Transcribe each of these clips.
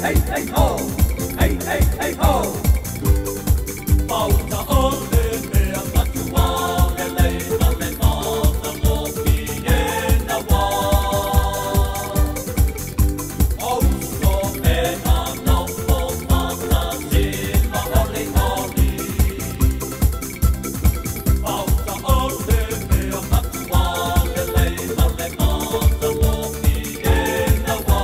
hey, hey, ho, hey, hey, hey, ho. Pauta ole mea matua, le leina le mata mo piena wa. Auso pena no po mata sima ole oli. Pauta ole mea matua, le leina le mata mo piena wa.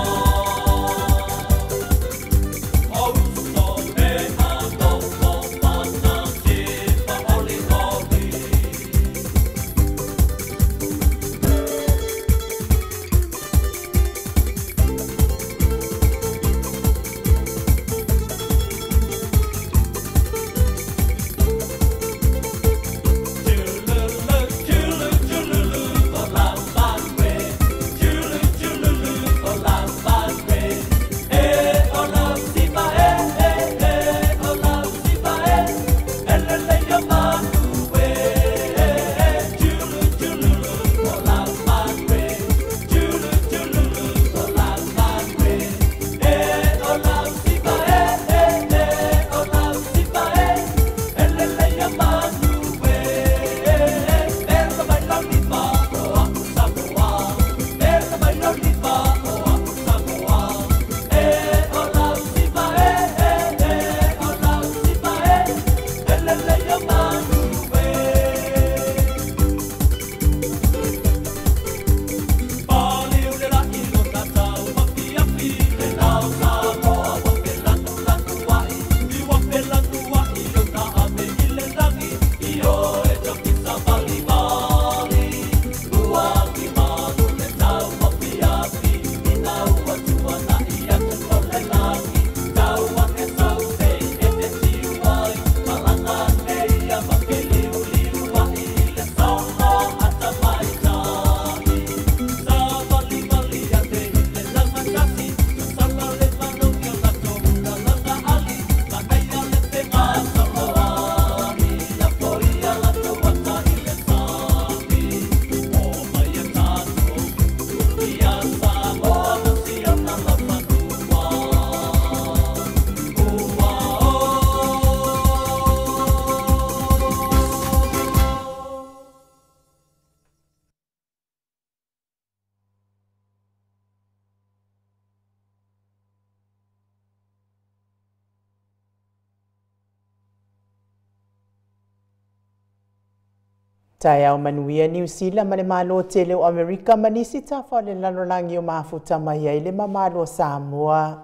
Tai au manuia New Zealand mane malo tele o Amerika manisi ta fale lanolangi o mafuta mai ai le mamalo Samoa.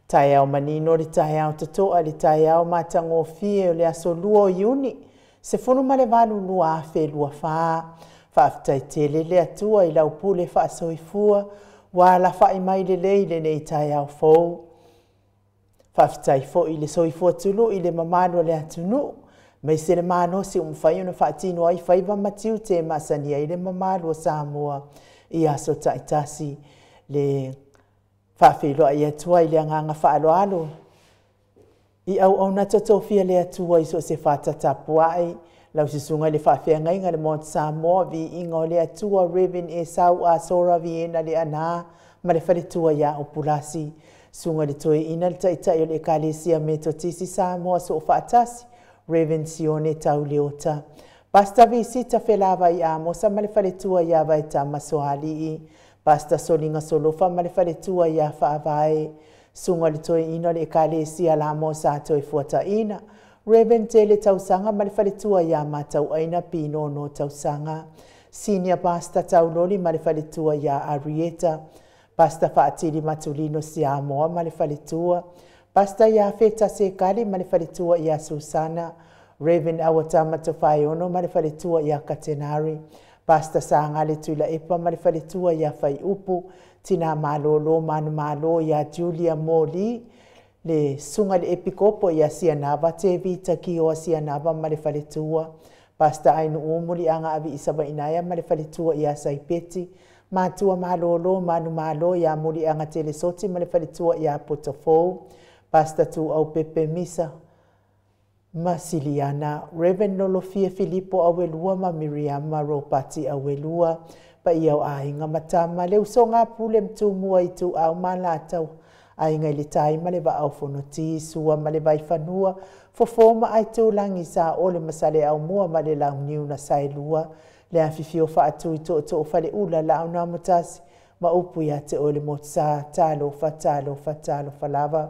Tai au manino li tai au tatoa li tai au matango fie o le aso lua o iuni. Se fono male valu lua afe lua faa. Faaftai tele le atua i lau pule faa soifua. Wala faa mai le leile nei tai au fou. Faaftai fo i le soifua tulu i le mamalo le atunu. Mai se le mano si umfai una whaatino ai whaiva matiu te masani ai le mamalo o Samoa i aso taitasi le whawhilo ai atua i le anganga whaalo alo. I au na tatofia le atua i so se whatatapua ai lau sisunga le whawhia ngainga le Mount Samoa vi ingo le atua Reven e sau a sora vi ena le ana ma le whaletua ia o pulasi. Sunga le toi ina le taitai o le kalesia me totisi Samoa so whaatasi. Reven Sione tau leota. Pasta visita felava i amosa ma le whaletua ia vai ta masoali i. Pasta solinga solofa ma le whaletua ia whaavae. Sunga le toi ina le kalesia la amosa toi fuata ina. Reven tele tausanga ma le whaletua ia matau aina pino no tausanga. Senior pasta tau loli ma le whaletua ia Arieta. Pasta whaatiri matulino si amoa ma le whaletua. Pasta ia feta se kali ma le whaletua ia Susana. Reven awatama to whaiono ma le whaletua ia Katenari. Pasta sanga le tuila epa ma le whaletua ia whai upu. Tina malolo manu malo ia Julia Moli. Le sunga le epikopo ia Sianava te vita ki o Sianava ma le whaletua. Pasta ainu umuli anga avi isaba inaya ma le whaletua ia Saipeti. Matua malolo manu malo ia muli anga telesoti ma le whaletua ia Potofou. Pasta tu au pepe misa Masiliana. Reven Nolofia Filippo awelua ma Miriam Ropati awelua. Pa iau ainga matama leu songa pule mtu mua itu au malatau. ai ngai le tai ma le va au fonoti sua ma le vai fanua fofoma ai tūlangi sa o le masale au mua ma le lau niu na sailua le afifio fa atu i to fale ula la au na mutasi ma upu ia te o le motsa talo fa lava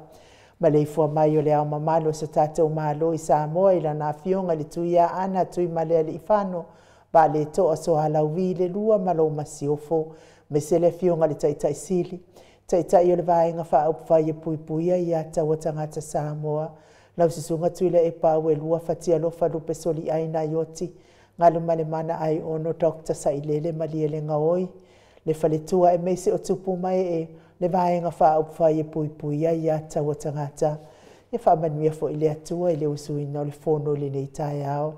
ma le ifua mai o le au mamalo sa tātou malo i Samoa i lana afionga le tuia ana tui ma le ifano ba le toa so halau vi le lua ma lo masiofo me se le fionga le taitai sili taitai o le vaenga wha au whai e puipuia i ata wa tangata Samoa lau sisunga tuile e pau e lua fatia lofa lupe soli aina yoti ngalu male mana ai ono Dr. Sailele maliele ngaoi le faletua e meise o tupu mai e le vaenga wha au whai e puipuia i ata wa tangata e wha manuia fo i le atua i le usuina o le fono le nei tai au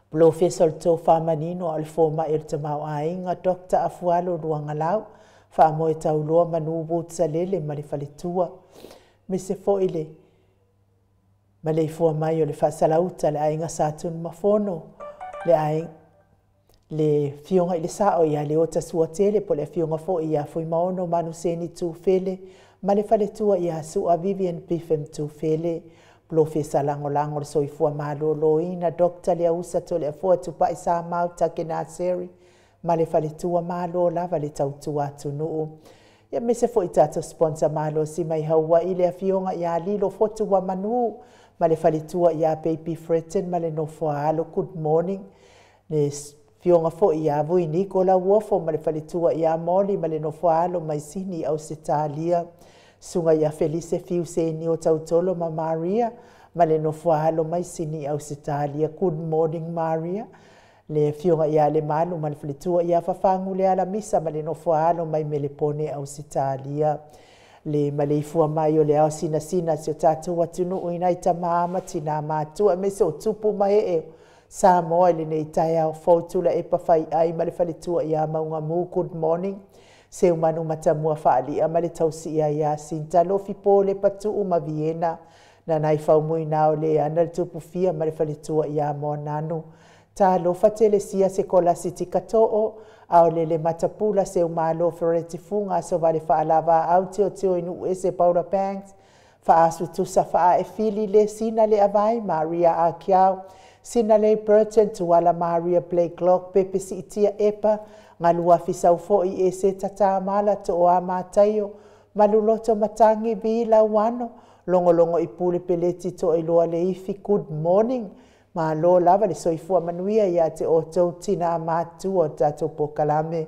Professor to Famanino al forma el tamau ainga Dr. Afualo Ruangalau fa mo e tauloa manubu tsalele ma le faletua me se fo ile ma le fo mai o le fasalauta le ainga satun mafono le ai le fionga ile sao ia le ota suatele po le fionga fo ia foi maono manu seni tu fele ma le faletua ia su a Vivian Pifem tu fele Professor lango le soifua malolo ina Dr. le usa to le fo tu pa isa mau takena seri ma le faletua malo lava le tautua tunu ia me se foi tato sponsor malo si mai haua i le afionga ia lilo fotu wa manu ma le faletua ia baby Fretten ma le nofoa alo good morning le fionga fo ia vui Nicola Wofo ma le faletua ia moli ma le nofoa alo mai sini au setalia sunga ia Felice Fiuseni o tautolo ma Maria ma le nofoa alo mai sini au setalia good morning Maria le fionga ia le manu ma le faletua ia fafangu le ala misa ma le nofoa alo mai melepone au setalia le maleifua mai o le au sina si o tātou atunu o inai tamama tina mātua me se o tupu mai e Samoa le nei tai au fautula e pawhai ai ma le faletua ia maunga mu good morning se umanu matamua whaalia ma le tausi ia sinta lofi po le patu uma Viena na nai whaumui nao le ana le tupu fia ma le faletua ia mo nanu ta lo fatele sia se kola siti kato'o au le matapula se umalo fereti funga so vale faalava au tio inu ese Paula Banks fa asu tusa fa e fili le sina le avai Maria Akiau sina le Burton tu ala Maria Blake Glock pepe si itia epa ngalua fisau fo i ese tata mala to o amatayo maluloto matangi bila wano longo ipule peleti to iloa le ifi good morning ma lo lava le soifua manuia ia te o tau tina matu o tato pokalame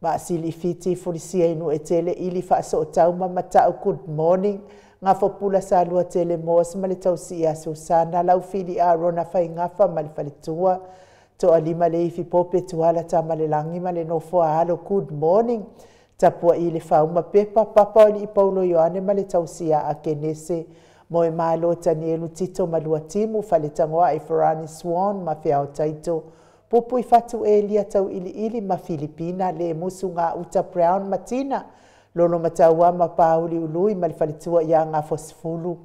ma sili fiti fulisia inu e tele ili fa so tau matau good morning nga fopula sa lua tele mos ma le tau si a Susana lau fili a rona fai ngafa ma le faletua to alima le ifi pope tuala ta ma le langi ma le nofo alo good morning tapua i le fauma pepa papa o li Paulo Ioane ma le tau si a kenese mo e malo Tanielu Tito malua timu faletangoa e Ferrani Swan ma fea o taito. Pupu i fatu e lia tau ili ma Filipina le musu ngā Uta Brown Matina. Lono mataua ma pauli ului ma le faletua ia ngā fosfulu.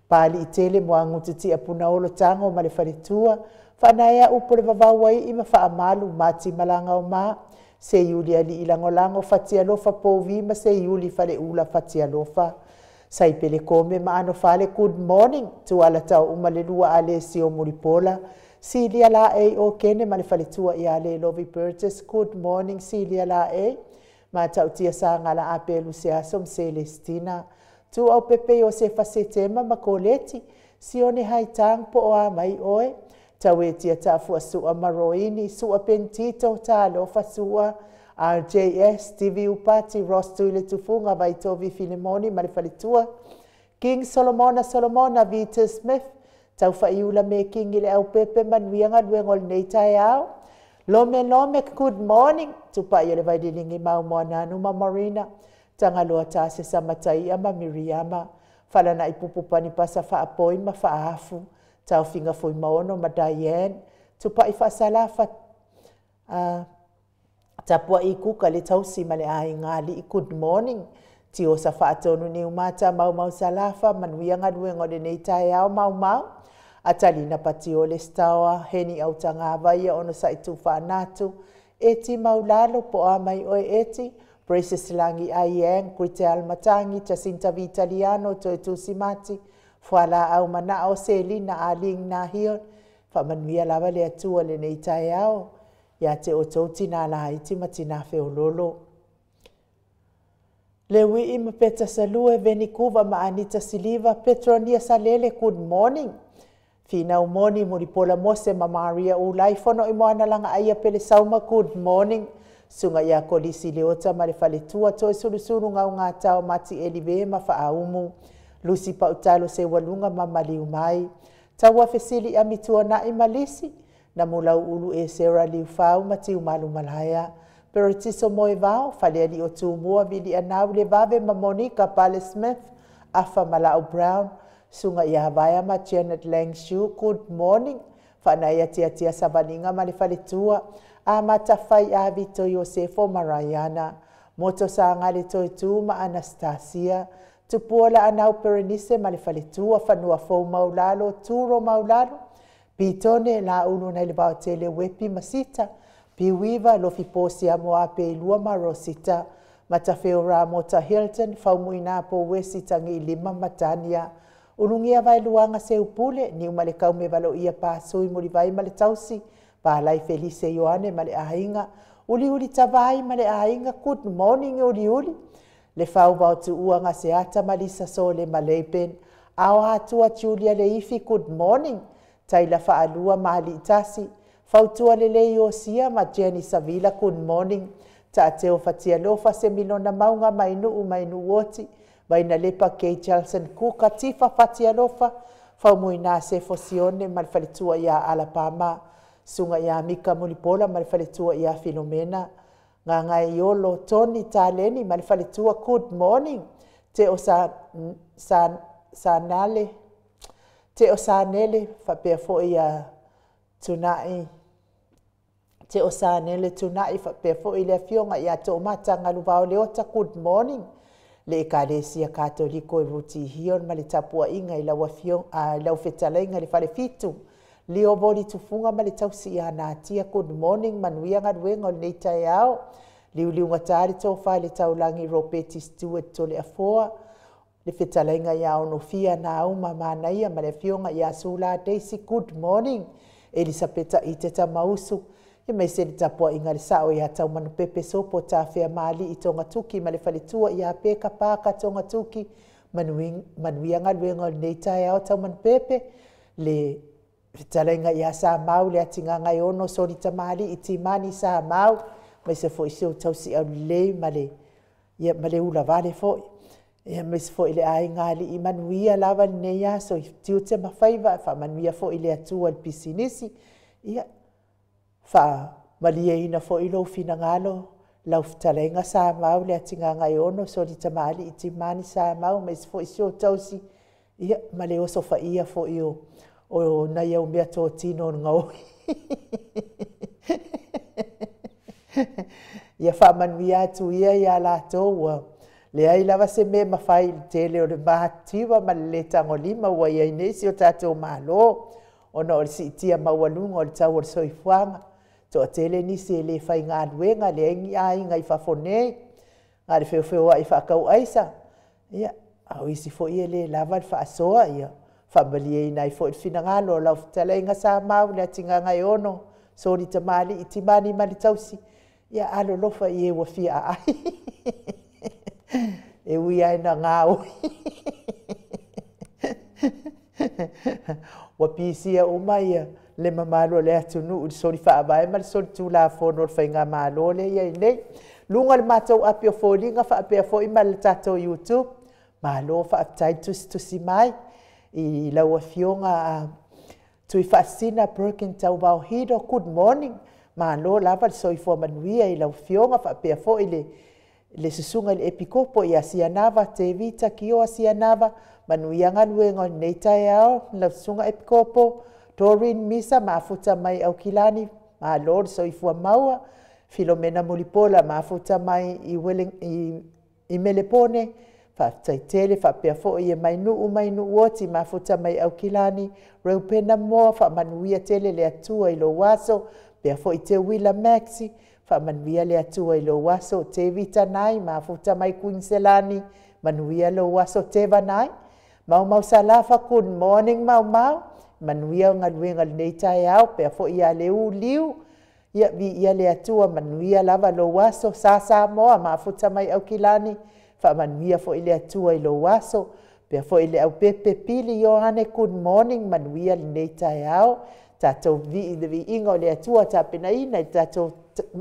Pali i tele mo angututi a puna olo tango ma le faletua. Whanaea upo le vavawai i ma wha amalu mati malanga o maa. Se iuli ali ilangolango fatia lofa povi ma se iuli fale ula fatia lofa. Sai pele kome ma ano fale good morning tu ala tau umalelua ale si o muripola. Silia la e o kene ma le fale tua i ale Lovey Burgess good morning Silia la e. Ma tau tia sa ngala apelu se asom Celestina. Tu au pepe o se fasetema ma koleti si o ne haitang po o a mai oe. Tau e tia tafua sua maroini sua pentito ta lofa sua. RJS, TV Upati, Ross Tuile Tufunga, Vaitovi Filimoni, Marifalitua, King Solomona, Vita Smith, Taufa Iula making ile au pepe manuianga duengol neitai au. Lome, good morning. Tupa yele vaidilingi mau moananu ma Marina. Tangaloa tase sa matai ama Miriama. Fala na ipupupani pasa fa apoi ma fa afu. Tau finga fui maono ma Diane. Tupa ifa salafa tapua i kuka le tausi ma le ai ngali i good morning. Ti o sa whaatonu ni umata mau salafa manuianga duengo le neitai au mau. Atalina pati o le stawa heni au tangava ia ono sa itu whanatu. Eti maulalo po amai oe eti. Braces langi aieng, Krite Almatangi, Jacinta Vitaliano, Toitu Simati, Fuala au mana o Selina aling na hion, whamanuia lawa le atua le nei tae au, ia te o tauti nā la haiti matina whiololo. Le wii ma peta salue veni kuva ma Anita Siliva, Petronia Salele, good morning. Fina umoni muripola mose ma Maria ulai fono i moana langa aia pele sauma, good morning. Sunga ia kolisi leota ma le faletua toi sulusuru ngau ngā tau mati elive ma whaaumu. Lucy Pautalo se walunga ma maliu mai. Taua fesili a mitua na i malisi. Na mulau ulu e Sarah liu fau ma tiu malu malaya. Pero tiso moe vau, falea li o tu mua vili anau le vave ma Monica Pale Smith, afa Malao Brown. Sunga ia Havaya ma Janet Langshu, good morning. Whana ia tia savaninga ma le faletua. A matawhai a Vito Yosefo Marayana. Moto sa ngale toi tu ma Anastasia. Tupuola anau Perenise ma le faletua whanua fau maulalo, turo maulalo. Pitone la unu na le bao tele wepi masita. Piwiva lo fiposi amo ape ilua ma Rosita. Matafeo Ramota Hilton, faumuina po wesi tangi lima matania. Urungia vai luanga se upule, ni umale kaume valo ia pa sui muri vai male tausi. Palai Felice Ioane male ahinga. Uli tavai male ahinga, good morning uli. Le fau vau tu uanga se ata malisa sole maleipen. Ao hatua Julia le ifi, good morning. Taila faalua mali itasi. Fautua le lei o sia ma Jenny Savila, good morning. Ta teo fatia lofa se milona maunga mainu woti. Baina lepa Kay Charlson kuka tifa fatia lofa. Faumuina se fosione malfalitua ia Alabama. Sunga ia Mika Mulipola malfalitua ia Filomena. Nga ngai yolo Tony Taleni malfalitua, good morning. Te o sanale. Te o sanele fapea fo ia tunai. Te o sanele tunai fapea fo ile fionga ia to mata ngaluvao leota, good morning. Le ekalesia katoliko e ruti hion ma le tapua inga i lau lau fetalainga le fale fitu. Leo boli tufunga ma le tausi i hanatia, good morning manuia ngaduenga o le neitai au. Liu ngatari tofa le taulangi Ropeti Stewart tole afoa. Le fetalainga i ao fia na au mamanaia ma le fionga i asula Daisy, good morning. Elisabeta i teta mausu. Ia mai se le tapua inga le sao i atau manu pepe sopo ta fea mali i tonga tuki ma le faletua i a peka paka tonga tuki manuia ngaluenga o nei tae au tau manu pepe le talainga i a sa mau le atinga ngai ono sorita mali i timani sa mau mai se fo isio tau si au lei ma le ula vale fo ia mai se fo i le ai ngali i manuia lava nei a so i tiu te mawhaiva fa manuia fo i le atua le pisinisi ia fa malia ina fo ilo fina ngalo lau fitalenga sa mau le atinga ngai ono so di tamali i timani sa mau mais fo isio tausi ia male oso fa ia fo io o na ia umea tō tino ngau ia fa manuia tu ia la tō le ai lava se me mawhai tele o le mahatiwa ma le tangolima ua ia inesi o tātou malo ona o le si itia maualunga o le tau o le soifuanga. To tele ni se le fai ngā luenga le ingi ai ngai whafonei. Ngā le whewheo ai whakau aisa. Ia, au isi fo ia le lava le whaasoa ia. Whamalia i nai fo i whina ngalo lau whtala inga sa mau le atinga ngai ono. Sori tamali i timani mali tausi. Ia alo lofa i e wafia ai. E ui ai na ngā ui. Wapisia umaia. Le mamalo le atunu u sori fa abai mal sori tu la fono fa inga malo le ia nei lunga le matou apio folinga fa apia fo i mal tato YouTube malo fa tai tu si mai i la wafionga tu fa sina broken tau bao hido, good morning malo lava so i fo manuia i la wafionga fa apia fo i le susunga le epikopo i asianava te vita ki o asianava manuia ngaluenga nei tai ao la susunga epikopo Doreen Misa mafuta mai au kilani ma Lord so ifua maua Filomena Mulipola mafuta mai i Melepone fa taitele fa pea fo i mainu woti mafuta mai au kilani Reupena mo fa manuia tele le atua i lo waso pea fo i te wila maxi Whamanuia le atua I lo waso te vitanai, mafuta mai Queenselani, manuia lo waso te vanai. Mau salafa good morning mau. Manuia ngaluenga nei tai au, pea fo ia le uliu. Ia vi ia le atua manuia lava lo waso, sa moa mafuta mai au kilani. Whamanuia fo ile atua I lo waso, pea fo ile au pepe pili yo ane good morning, manuia le nei tai au. Tato vi inga o le atua tapena ina, tato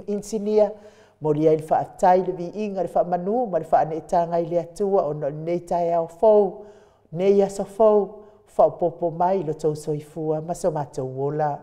insinia, moria il whaatai le vi inga le whamanu, ma le whaanetanga I le atua o no nei tai au fau, nei aso fau, whaopopo mai lo tau soifua, maso matou wola.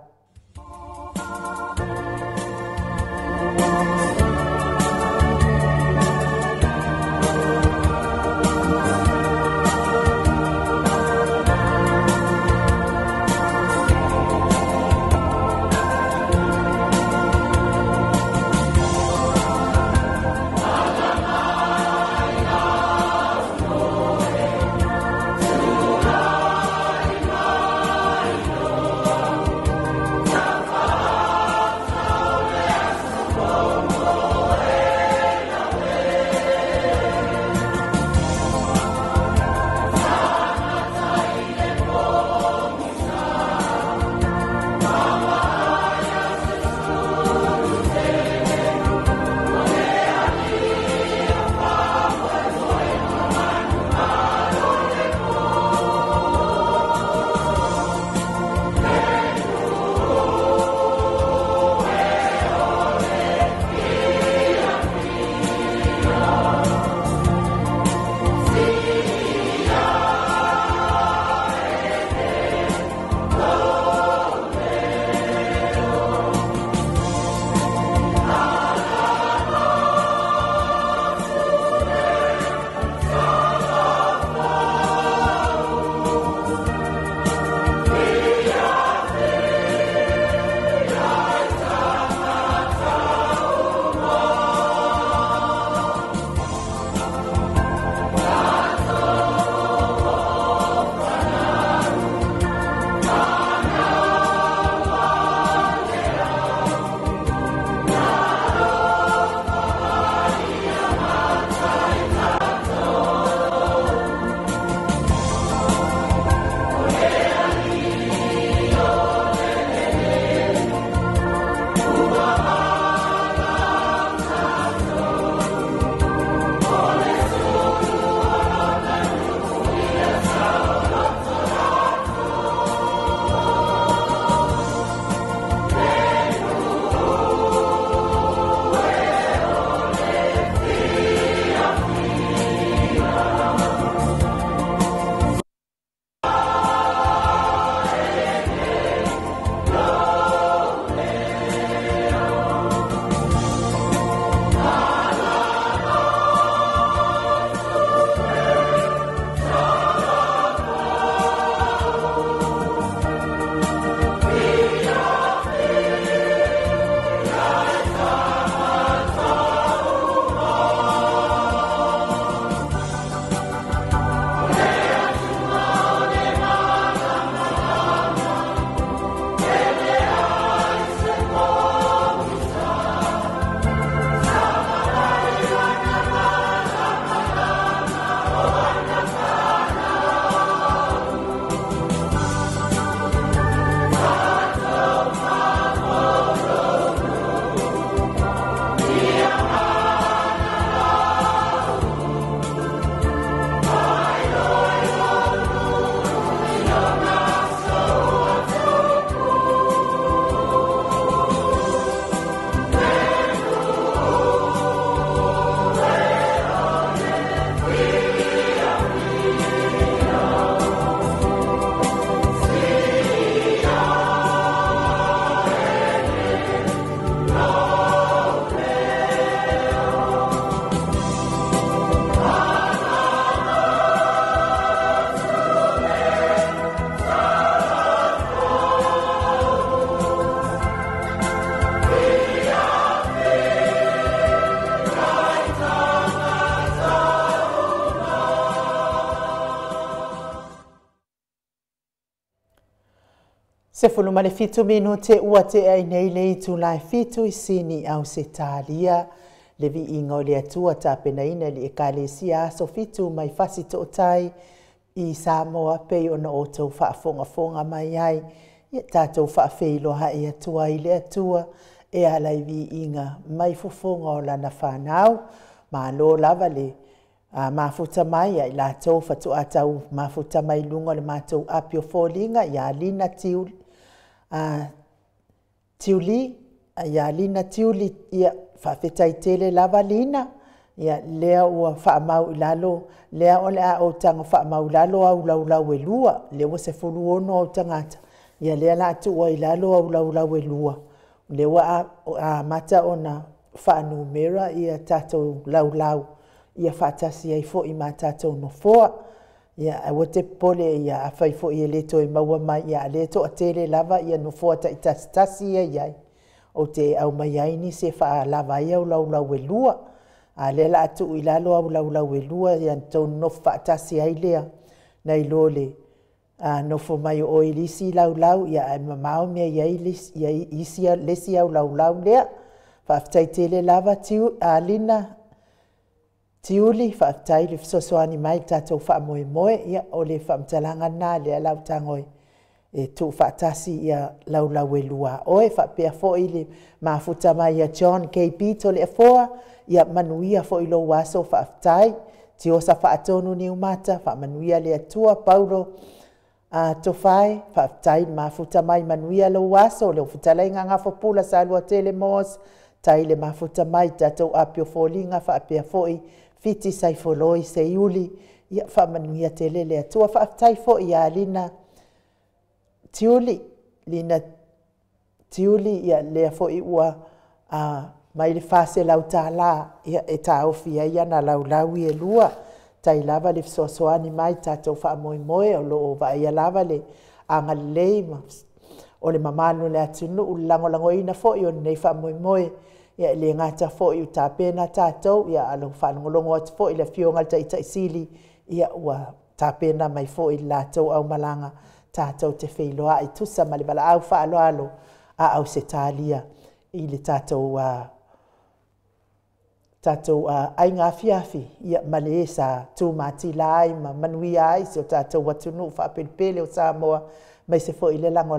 Se fulu male fitu minu te ua te ai nei lei tu lai fitu I sini au se talia. Le vi ingo le atua ta pena ina li ekalesia so fitu mai fasi to tai I Samoa pe ona o tau whaafonga mai ai. Ia tātou whaafeilo hai atua I le atua e alai vi inga mai fofonga o lana whanau. Ma lo lava le mafuta mai ai la tau fatu atau mafuta mai lunga le matou apio folinga ia lina tiuli ia lina tiuli ia whawhetai tele lava lina ia lea ua whaamau ilalo lea ole a o tanga whaamau ilalo au laulau e lua lea se fulu ono o tangata ia lea la atu ua ilalo au laulau e lua lea a mata ona whaanumera ia tatou laulau ia whaatasi ai fo I ma tatou no foa ia awa te pole ia awhai fo I leto I maua mai ia leto a tele lava ia no foa ta itasi ia iai o te au mai ai ni se wha lava ia au laulau e lua a le la atu I lalo au laulau e lua ia tau no whaatasi ai lea nei lole no fo mai o ilisi laulau ia ai mamao mea iai isia lesi au laulau lea whaafitai tele lava tiu a lina tiuli whaafitai le fisosoani mai tatou whaamoe moe ia o le whaamtalanga nā lea lau tangoi e tu whaatasi ia laulau e lua oe whaapea fo I le mafuta mai ia John KP to le foa ia manuia fo I lo waso whaafitai ti osa whaatonu ni umata whaamanuia le atua Paulo tofai whaafitai mafuta mai manuia lo waso le ufutalai ngafo pula sa lua tele mos tai le mafuta mai tatou apio folinga whaapea fo I fiti sai foloi se iuli ia whaamanuia tele le atua whaafitai fo I a lina tiuli ia lea fo I ua mai le fase lau tāla ia e tāofia ia na laulau I e lua tai lava le fisoasoani mai tatou whaamoemoe o loo vai lava le angalei o le mamano le atunu u langolangoina fo I o nei whaamoemoe ia le ngata fo I u tāpena tātou ia alo whanongolongo atu fo I le fionga taisili ia ua tāpena mai fo I lātou au malanga tātou te wheiloa I tusa ma le bala au whaaloalo a au se tālia I le tātou ai ngā fiafi ia male e sa tūmati lai ma manuia ai se o tātou watunu whaapelpele o Samoa mai se fo I le lango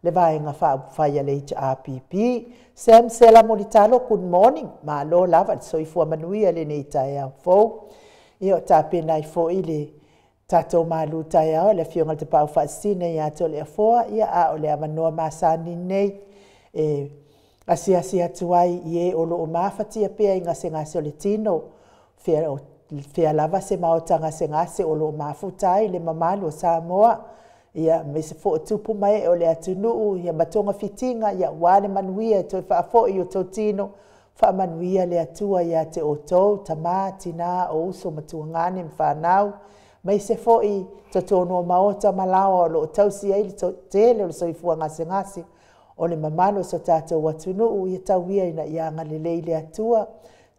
le vaenga whaia le HRPP Sam Sela Molitalo good morning ma lo lava so I fua manuia le nei tae au fo ia o tāpena I fo I le tatou malu tae au le fionga te pau whaasine ia to le afoa ia a o le amanoa masani nei Asia tuai ie o loo mawhatia pia I ngase o le tino. Fea lava se maotanga se ngase o loo mawhutai le mamalu o Samoa. Ia me se fo tupu mai o le atunuu, ia matonga fitinga, ia wane manuia e toi whaafo I o tau tino. Wha manuia le atua ia te o tau, tamā, tina, o uso matuangane mwhanau. Mai se fo I totono maota malawa o loo tausi ai le tele o le soifua ngase. O le mamano so tātou watunuu ia tauia ina ianga le leile atua.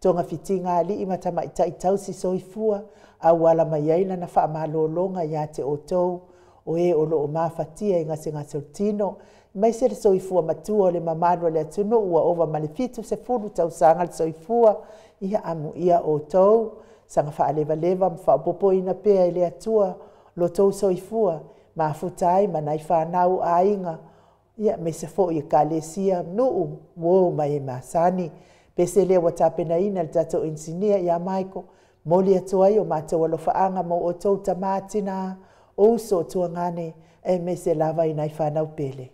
Tonga fitinga ali I matama I tausi soifua. Au wala mai aina na wha malolonga ia te o tou. O e o loo mawhatia I ngase o tino. Mai se le soifua matua o le mamano le atunu ua ova malefitu se fulu tau sanga le soifua. Ia amu ia o tou. Sanga wha leva mwha popo ina pea I le atua. Lo tou soifua. Mafutai manai whanau a inga. Ia me se fo I kalesia nuu wo mai masani pese le watapena ina le tatou insinia ia Michael moli atuai o matou alofaanga mo o tou tamatina o so tuangane e me se lava ina I whanau pele.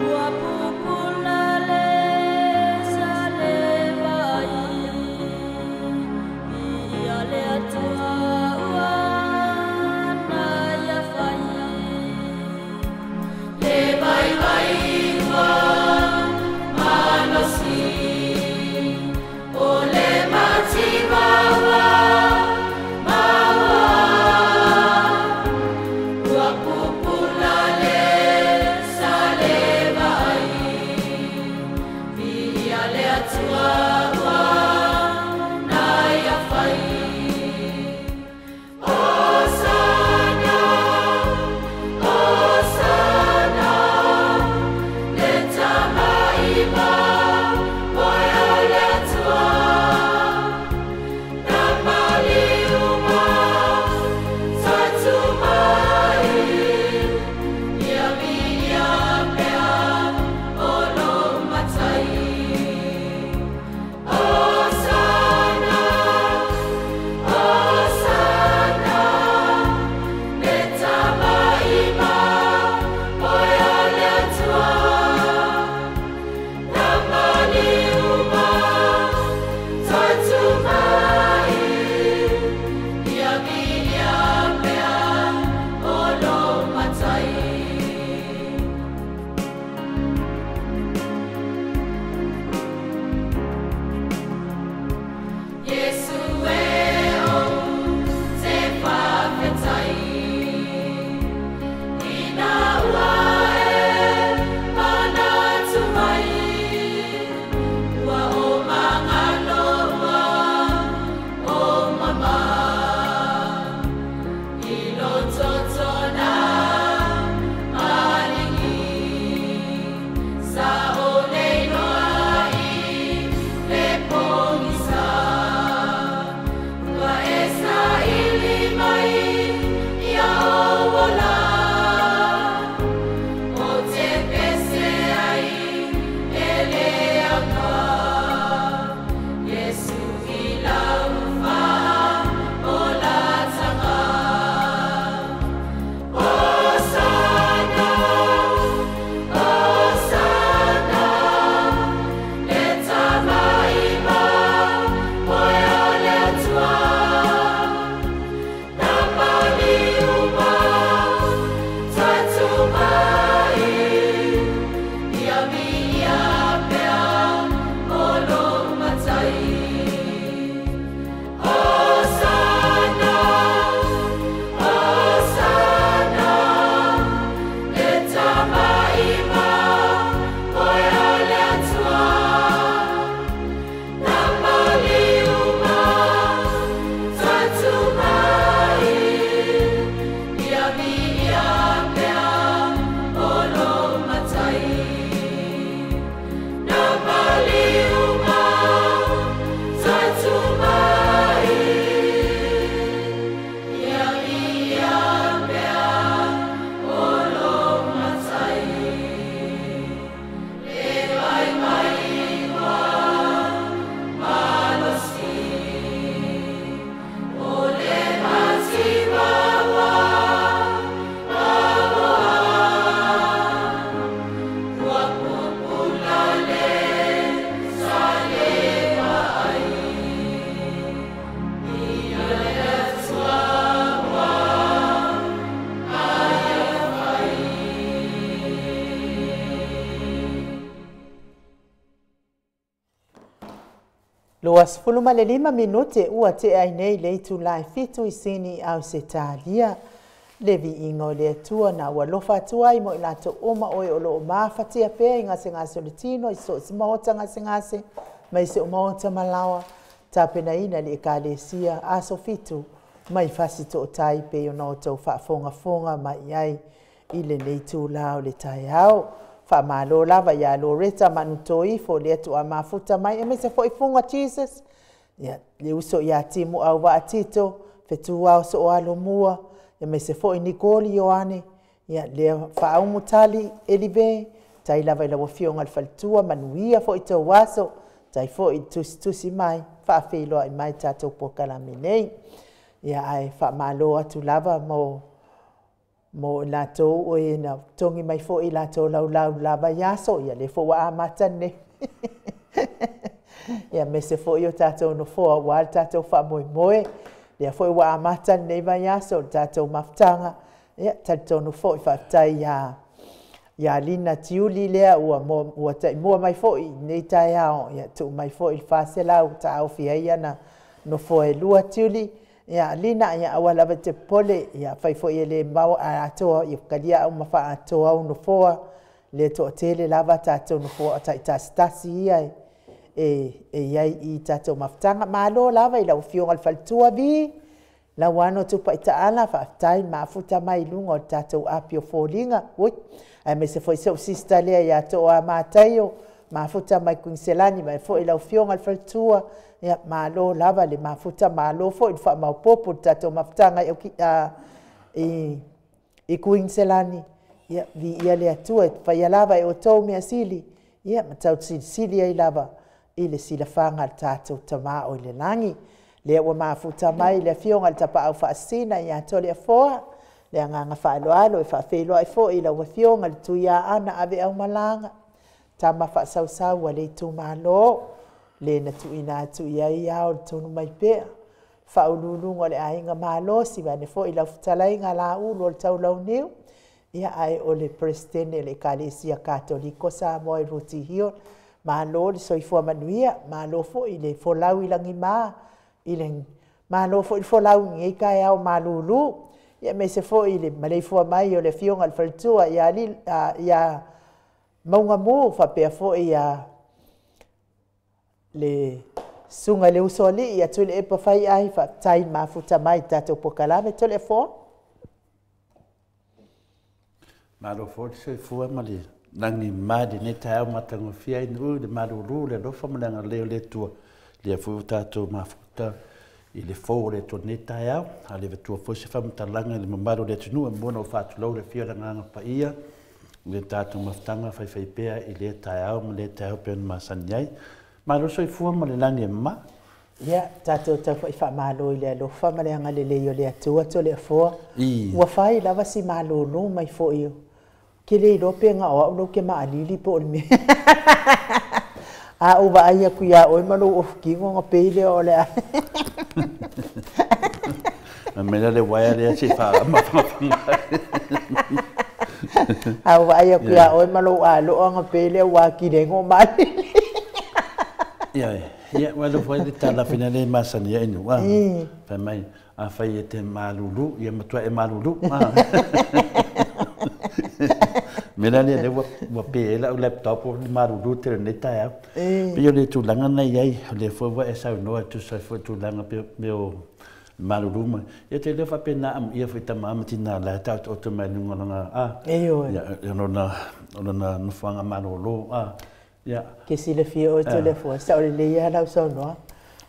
Wapupu Luas fuluma le 5 minute ua te ai nei le tu lai fitu isini au se talia. Le vi ingo le tua na ua lofa tua i mo i lato oma oi o loo mafatia pe ngase ngase o le tino i so simahota ngase ngase mai se umahota malawa tapena ina le ekalesia aso fitu mai fasito o tai pe o no tau whaafonga fonga mai ai i le nei tu lao le tai au. Fa malo lava ya Loretta manutoi fo le tu amafuta mai e me se foi funga Jesus ya le uso ya timu au wa atito fetu au so alo mua e me se foi Nicole Yohane ya le fa au mutali elive tai lava la fionga al faltua manuia foi to waso tai foi tusi mai fa felo ai mai tato pokala minei ya ai fa malo atu lava mo lato o na tongi mai fo i lato lau lava yaso ya le fo wa amata ne ya me se fo yo tato no fo wa tato fa moe ya fo wa amata ne va yaso tato maftanga ya tato no fo fa tai ya lina tiuli le o tai mo mai fo i nei tai ya tu mai fo il fa se la ta o fi ya na no fo e lua tiuli ya lina ya awala bete pole ya faifo ele mau ato i kalia o mafa ato au no foa le to tele lava tato no foa ta stasi ia iai I tātou mafutanga malo lava I lau fionga le faletua vi lau ano tupa I taala whaatai mafuta mai lunga o tātou apio fōlinga oi ai me se foi seu sista lea ia toa mātai o mafuta mai Queenselani mai fo I lau fionga le faletua ia malo lava le mafuta malo fo I wha maupopo tātou mafutanga I Queenselani ia vi ia le atua whaia lava o tau mea sili ia matau sili ai lava I le silafanga le tātou tama o le langi lea ua mafuta mai le fionga le tapa au whaasina ia tole a foa le anganga whaaloalo e whaafeloa I fo I lau fionga le tuia ana ave au malanga tama whaasau a le tu malo le na tuina atu ia ia o le tonu mai pea whaululunga le ainga malo si wane fo I lau futalainga la ulo le tau lau niu ia ai o le presidente le Kalesia Katoliko sa moe ruti hio malo le soifua manuia malo fo I le folau I langi maa I le malo fo I folau ngei kai au malulu ia me se fo I le maleifua mai o le fionga le faltua ia maunga mu whapea fo ia le sunga le usoli ia tule e pa fai ai whaptai mafuta mai tatou pokalame tole fo Malo fo se fua mali langi madi ne tau matango fia I nu le malulu le lofa malanga leo le tua le fu tatou mafuta I le fo le to ne tau a le tua fo se famtalanga le mamaro le tunu mona fatu lo le fia nganga pa ia le tatou mafutanga fai pea I le tau ma le tau pe masanyai malo so fua mali langi ma ia tatou tau wha malo I le alofa ma le anga le leo le atua to le fo ua fai lava si malo no mai fo io ke le rope nga o lo ke ma alili po me a o va ia ku ia o malo of kingo nga pele o le me le waya le si fa ma a o va ia ku ia o malo a lo nga pele wa ki le ngo mali ia wala foi de tala finale masania inu wa fa mai a fai te malulu ia matua e malulu Melania le wa pe la laptop o malulu te ne ta pe yo le tu langa nei ai le fo wa esa no tu sa fo tu langa pe meu malulu ma ia te le fa pe na am ia fita ma matina la ta o to mai ngona ia no na no fanga malulu ya ke si le fio o te fo sa o le ia la so no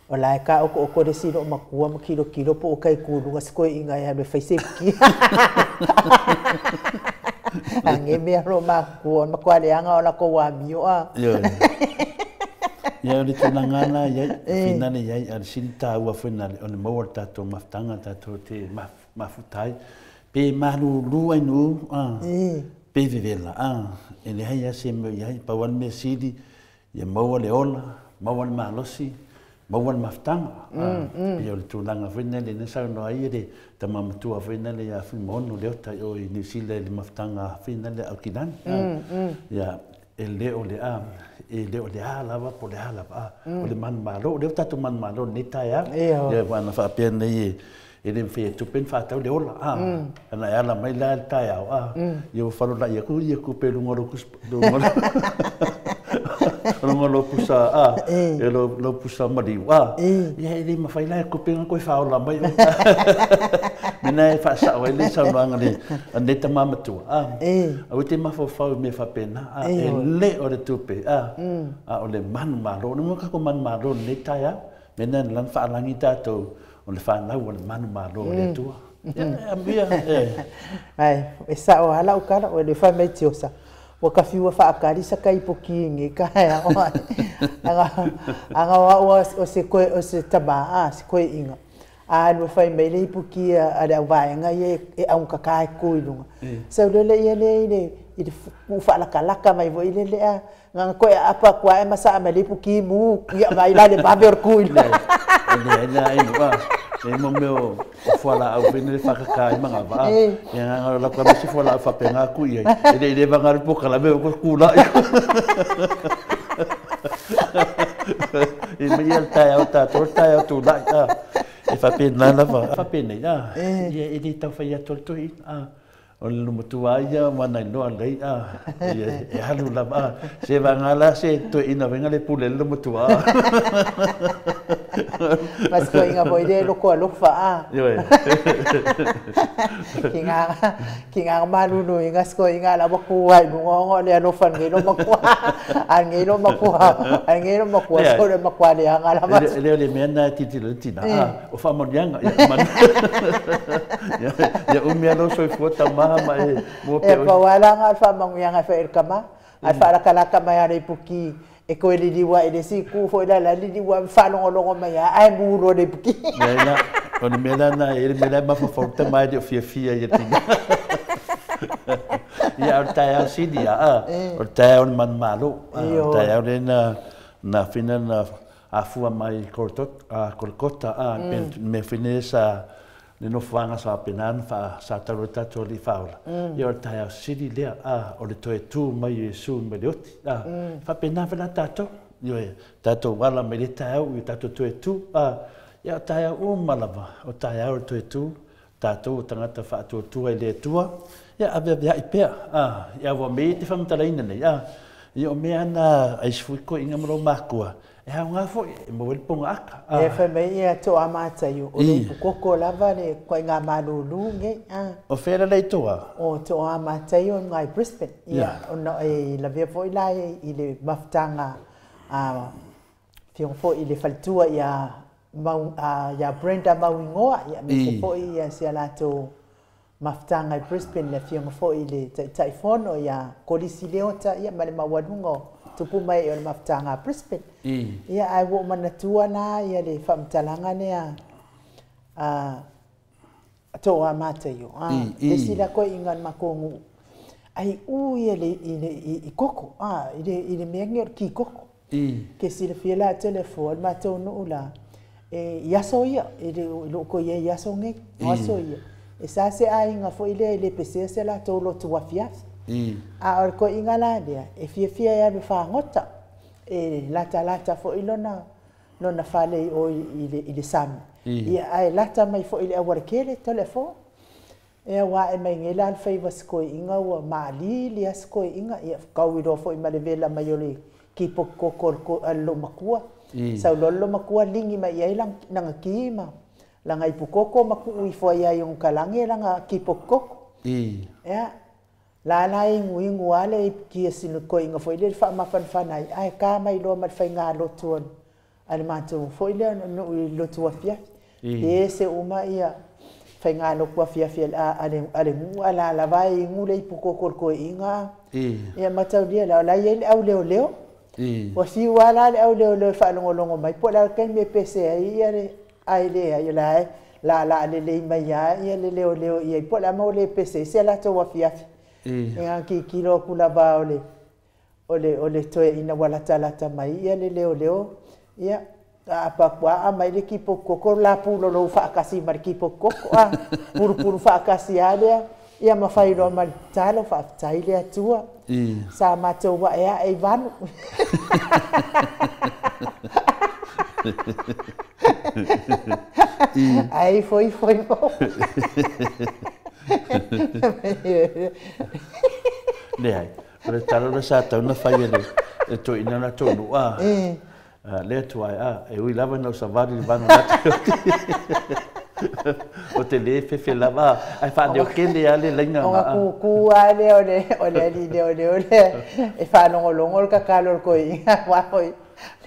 o la ka o ko de si no makua ma kilo po kai ku lu sko inga ya le face ki ange me ro ma ku ma kwa le anga o la ko wa mio ya le tunanga ya finale ya al sinta wa finale on mo ta to maftanga ta to te mafutai pe malulu ai no pe vivela ele hai se me ya pa wan me sidi ya mo le ola mo wan malosi mo wan maftanga yo le tunanga finale ne sa no ai de tamam tu finale ya fi mon le ta o ni sile le maftanga finale au kidan ya ele ole lava po le lava o le man malo le tatu man malo ni ta ya wana fa pen nei ele fe tu pen fa tau le ola ana ya la mai la ta ya yo fa la ya ku pelu ngolo ku ngolo pusa lo pusa mari ya ele ma fa la ku pen ko fa la mai mina fa sa o ele sa no ngani ande ta mama tu o te ma fa me fa pena ele o le tupe o le man malo no ka ko man malo ni ta ya mena lan fa langi ta to o le fa na o le man malo le tu ambia ai esa o ala o kala o le fa me tiosa o ka fiwa fa akari sa kai pokingi ka ya anga o se taba se ko inga no fai mai le pukia ada vai nga ye au ka kai kuilunga so le i fa la kala mai vo ile le nga ko apa kwa e masa mai le puki mu ya mai la le baber kuil ele ai va e mo meu fola au vene fa ka kai manga va ya la kwa si fola fa penga ku ye ele va ngar pu kala me ko kula e me el ta tu la e fa pena la fa pena ya e ele ta fa ya tol tu o le mutua ia mana no lei e halu la se va ngala se to ina venga le pule le mutua mas ko inga boy de lo fa kinga malu no inga sko inga la bakua ngo le no fan ngi no makua ngi no makua so le makua le ngala mas le mena titina o fa modianga ya umia no so fota mama mo pe pa wala nga fa mangyanga fa irkama al fa kala kama ya re puki e ko le diwa e si ku fo la le diwa fa longo maya ai muro de puki ya o le mena na e mena ma fa forte mai de fia ya tinga ya o tai sidia o tai on man malo tai on na fina na afua mai kolkota me finesa le no fanga sa penan fa sa tarota toli faula yo ta sidi le o le toe tu mai Yesu me le oti fa penan fa tato yo tato wala me le ta o tato toe tu ya ta o malava o ta o toe tu tato tangata fa tu le tua ya ave ya ipe ya vo me te fam tala ina ne ya yo me ana ai fuiko inga mo makua e ha nga fo mo el ponga aka e fa me ia to amata yo o koko lava le ko nga malulu nge o fera le toa o to amata yo ngai Brisbane ia ono e la via foi la i le maftanga fiong fo i le faltua ia mau ia Brenda Mawingoa ia me fo ia sia lato maftanga i Brisbane le fiong fo i le taifono ia kolisi leota ia male mawadungo tupu mai o maftanga Brisbane ia ai wo manatua na ia le famtalanga ne to amata yo le sila ko ingan makongu ai u ia le i koko ile mengor ki koko ke sila fiela telefon mato no ula ia soia ile lo ko ia so nge soia e sa se ai nga fo ile pese se la to lo tua fias or ko ingala dia e fia ya me fa ngota e lata fo ilona nona fale o ile sam ia ai lata mai fo ile awar kele telefon e wa e mai ngela al favors ko inga wa mali lias ko inga ia ka wido fo i male vela mayole ki poko ko allo makua sa lolo makua lingi mai ia lang nanga kima langa ipukoko maku i fo ia yung kalange langa ki poko ia la ingu ale ki sinu ko inga foi le fa mafan ai ka mai lo mal fai nga lo tuon al matu foi le no lo tua fia ese uma ia fai nga lo kwa fia ale mu ala la vai ngu le puko ko inga ia mata dia la ye au leo wa si wala au leo fa longo mai po la ken me pese ai le la le mai ia le leo ia po la mo le pese se la to wa fia nga ki kilo kula ba ole toe ina wala talata mai ia le leo ia apa kwa mai le ki poko la pulo lo fa kasi mar ki poko pur fa kasi ale ia ma fai lo mal talo fa tai le tua sa ma to wa ia e van ai foi Lei, le talo le sa tau na fai le to ina na tonu le tua e ui lava no savari vano na o te le fe lava ai fa de okende ale lenga ku ale ole e fa no longo ka calor ko wa foi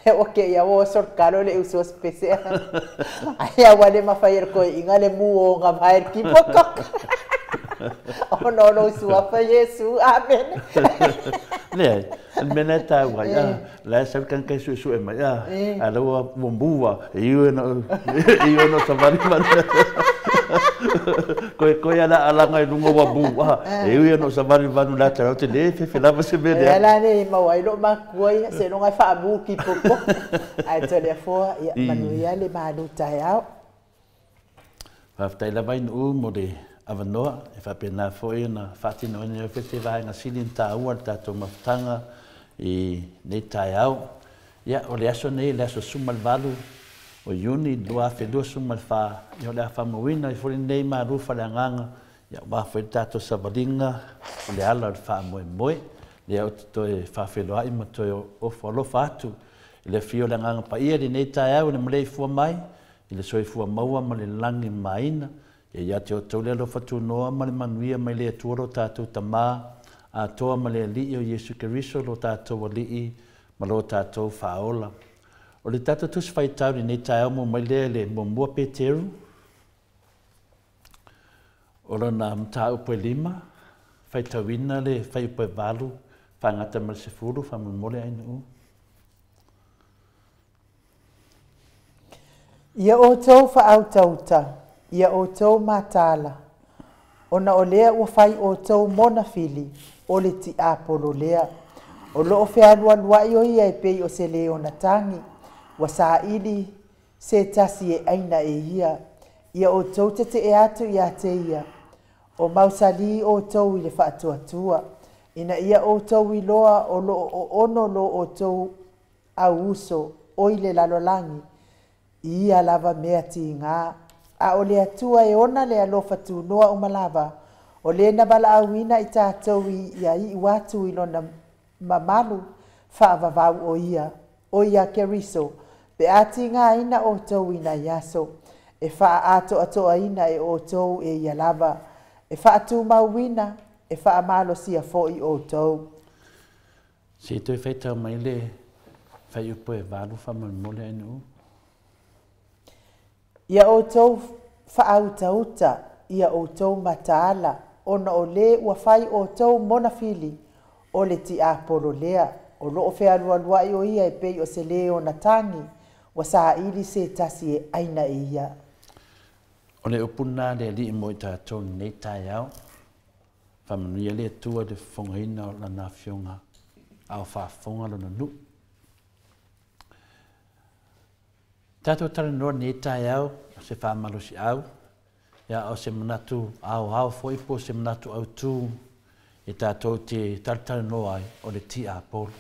le oke ya wo sor calor le uso especial ai awale ma fai ko ingale mu o nga mai ki pokok oh no suapa Yesu amen le meneta wa ya la sel kan kai su e mai ala wa bombua io no savari man ko ya ala ngai lungo wa bua io no savari van la tra te le fe la se be ya la ne ma wa ilo ma koi se no ngai fa bu ki popo ai telefo ya manuia le malu taiao fa tai la vai no mo de avanoa e fa pena foi na fatina o festival na silinta o tato maftanga e nei taiao ia o le aso nei le aso sumal valu o yuni doa fe do sumal fa yo le fa moina e foi nei marufa le nganga Ya wa foi tato savalinga le ala fa moe le au to fa felo ai ma to o folo fatu le fio le nganga pa ia ni tai au le mlei fu mai le soi fu maua ma le langi maina ya te o tole lo fatu no ma le manuia mai le tuoro tato tama a toa ma le li o Yesu Keriso lo tato li ma lo tato faola o le tato tus fai tau ni tai au mo mai le mo mua peteru ora na mta upo lima fai tawina le fai upo valu fa ngata mal se furu fa mole ai no ia o tau fa au tauta ia o tau matala ona o lea ua fai o tau mona fili o le ti apolo lea o loo fea lualuai o ia e pei o se le ona tangi wa sa ili se tasi e aina e ia o tau te e atu ia te ia o mausali o tau i le whaatuatua. Ina ia o tau i loa o lo o ono lo o tau au uso o i le lalolangi. Ia lava mea ti ngā. A o le atua e ona le alo whatu noa o malava. O le na bala awina i tātou i ai watu i lona mamalu whaavavau o ia. O ia Keriso. Pe ati ngā ina o tau ina yaso. E wha ato atoa ina e o tau e ia lava. E whaatu mauina, e wha malo sia foi o tau. Se toi whaitau mai le whai upo e walu whamamole anu? Ia o tau whaauta ia o tau mataala, ona o le ua whai o tau monafili, o le ti apolo lea, o loo whea lua i o ia e pei o se leo na tangi, wa saa ili se tasi e aina e ia. O le upuna le li mo tātou nei tai au, whamanuia le tua le whongaina o lana whionga, au whafonga lana nu. Tātou tala noa nei tai au, se whamalosi au, ia o se manatu au foipo, se manatu au tū, e tātou te tala noa ai o le ti apolo.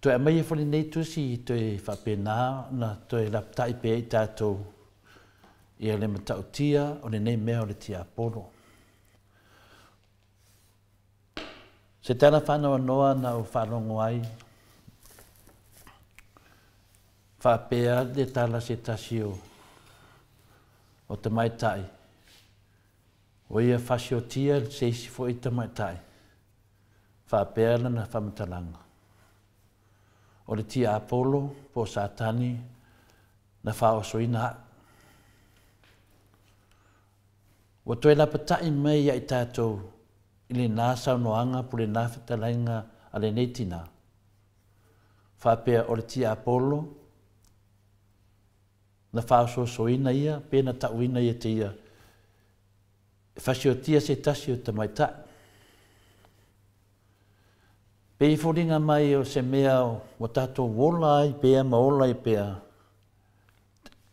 Toi mai e whali nei tusi, toi whapena, na toi laptai pe i tātou, ia le matautia o le nei mea o le tia apolo. Se tana whanau noa na o whanongo ai, whapea le tala se tasio o te maitai. O ia whasiotia se isi fo i te maitai. Whapea lana whamatalanga. O le tia apolo po satani na whaosoina hak. Wa toi la patai mai ia i tātou i le nā saunoanga po le nā whetalainga a le neitina. Whapea o le tia apolo na whaoso soina ia, pēna tauina ia te ia. Whasio tia se tasio te maita. Pei whoringa mai o se mea o tātou wola ai pēa maola i pēa.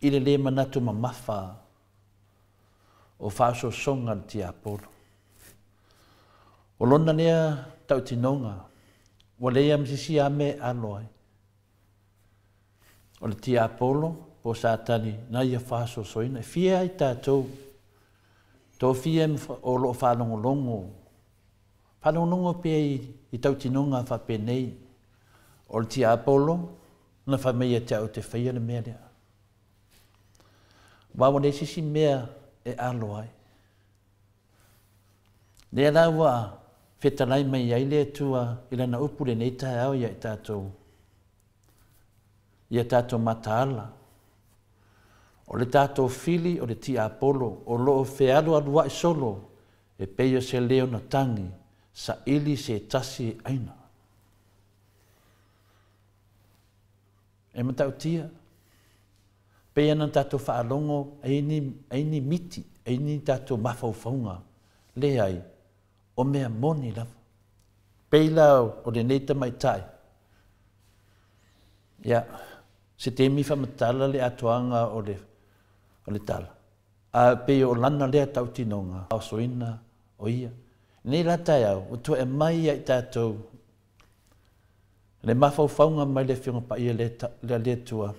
I le manatu ma mawha. O whaaso songa le tia apolo. O lona nea tau tinonga, wa lea msisi ame aloai. O le tia apolo, po satani, na ia whaaso soina, fia i tātou. Tō fia o lo whanongolongo. Whanongolongo pia i tau tinonga whapenei. O le tia apolo, na whameia te au te whaia le mea lea. Wawa le sisi mea, e alo ai. Lea laua whetalai mai ai lea tua i lana upure nei tae au ia i tātou. Ia tātou mataala. O le tātou fili o le tia apolo o loo whealo alua i solo e peio se leo na tangi sa ili se tasi aina. E matau tia. Pea na tātou whaalongo, aini miti, aini tātou mawhauwhaunga, le ai, o mea moni lava. Peila o le neita mai tai. Ia, se te mi whamatala le atuanga o le tala. A peo o lana lea tau tinonga, o soina, o ia. Nei la tai au, o tua e mai ai tātou, le mawhauwhaunga mai le whiunga pa ia le tua,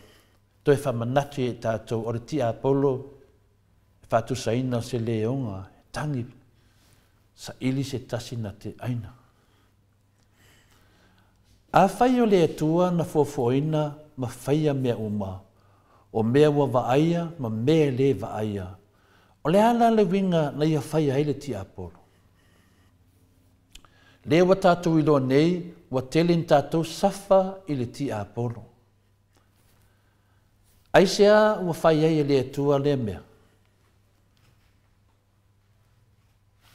toi whamanatu e tātou o le tia apolo, whatusaina o se leonga, tangi sa ili se tasi na te aina. A whai o le atua na fuafuaina ma whaia mea uma, o mea wa vaaia ma mea le vaaia. O le ala le winga na ia whaia hele ti apolo. Le wa tātou ilo nei, wa telin tātou safa i le ti apolo. Aisea wa whaia i le atua le mea.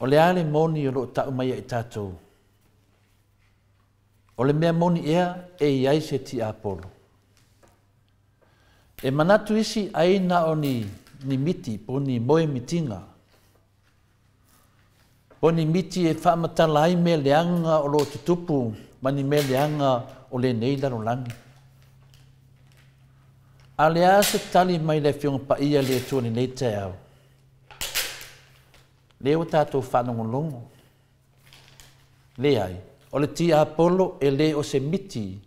O le ale moni o lo tau mai i tātou. O le mea moni ea e iai se ti apolo. E manatu isi aina o ni miti, po ni moe mitinga. Po ni miti e whaamatala ai me leanga o lo tutupu, ma ni me leanga o le neilaro langi. A le ase tali mai le fionga pa ia le tuani nei te au. Le o tātou whanongolongo. Le ai. O le ti apolo e le o se miti,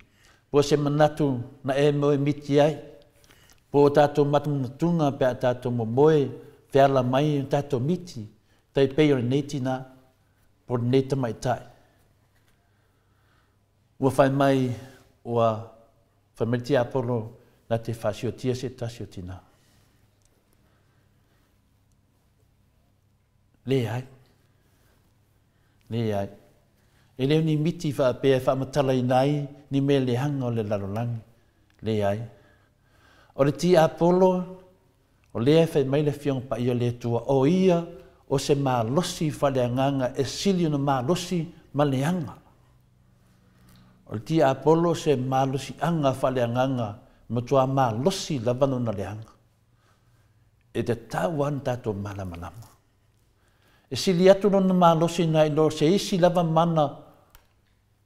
po se manatu na e moe miti ai, po tātou matumutunga pe a tātou mo moe, whiala mai tātou miti, tai pei o nei tina, po nei tamai tai. Ua whai mai, ua whai mai ti apolo, na te whasio tia se tasio tina. Le ai. Le ai. E leo ni miti whaapea whaamatala i nai, ni me le hanga o le lalolangi. Le ai. O le ti apolo, o lea whai mai le fiong pa ia le tua, o ia o se maa losi whale anganga, e sili na maa losi ma le hanga. O le ti apolo se maa losi anga whale anganga, ma tua maa losi lavano na le hanga. E te tauan tato malamalama. E sili atu no na maa losi na ilo, se isi lava mana,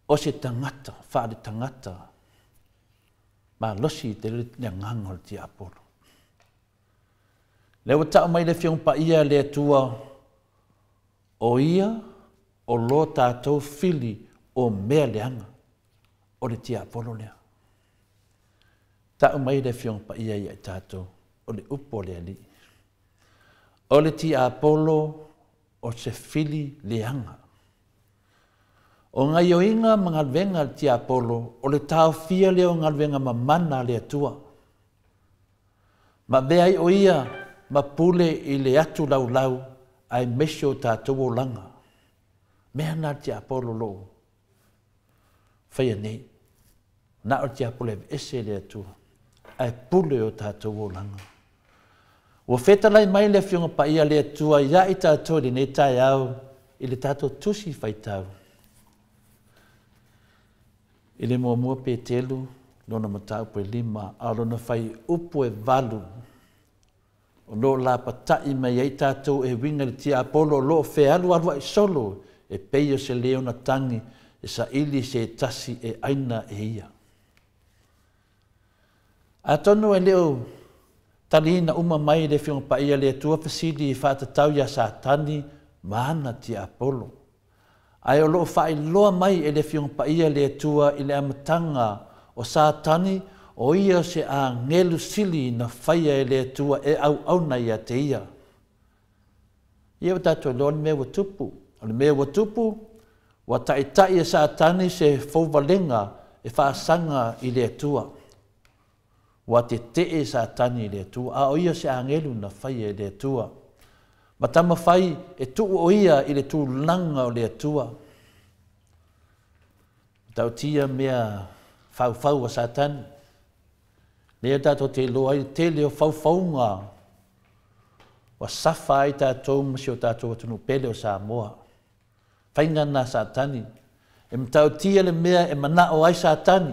o se tangata, whaare tangata, ma losi te le nganga o ti apolo. Leo tau mai le fiong pa ia le atua, o ia, o lo tātou fili o mea leanga, o le ti apolo lea. Tau mai le fiong pa ia ia tātou, o le upo le ali. O le ti apolo, o se fili leanga. O ngai o inga mangalvenga ti apolo, o le tau fia leo ngalvenga mamana le atua. Ma beai o ia, ma pule i le atu lau lau, ai mesio tātou o langa. Mea nā ti apolo lo. Whaia nei, nā o ti apolo ese le atua, ai pule o tātou o langa. Ua whetalai mai le fionga pa ia le atua, ia i tātou le nei tai au, i le tātou tusi whaitau. I le mua pe telu, lona matau pe 5, a lona whai upu e valu. O lo la patai mai ei tātou e winga le tia apolo, lo whe alu arua i solo, e peio se leo na tangi, e sa ili se tasi e aina e ia. A tonu e leo, talina uma mai le fiong pa ia le tua fasidi i whātatau ia sa tani, maana tia apolo. Ai o loo whai loa mai e le fiong pa ia le tua i le amatanga o sa tani, o ia se a ngelu sili na whaia e le tua e au na ia te ia. Ia o tātou leo ni mea watupu. O le mea watupu, wa tai e sa tani se fauvalenga e whaasanga i le tua. Wa te e sa tani i le tua, a o ia se a ngelu na whaia i le tua. Ma tama whai e tuu o ia i le tū langa o le atua. Tau tia mea whau a satan. Lea tātou te loa i te leo whauwhaunga. Wa safa ai tātou masi o tātou atunu pele o Samoa. Whainga nā satani. E mtau tia le mea e mana o ai satani.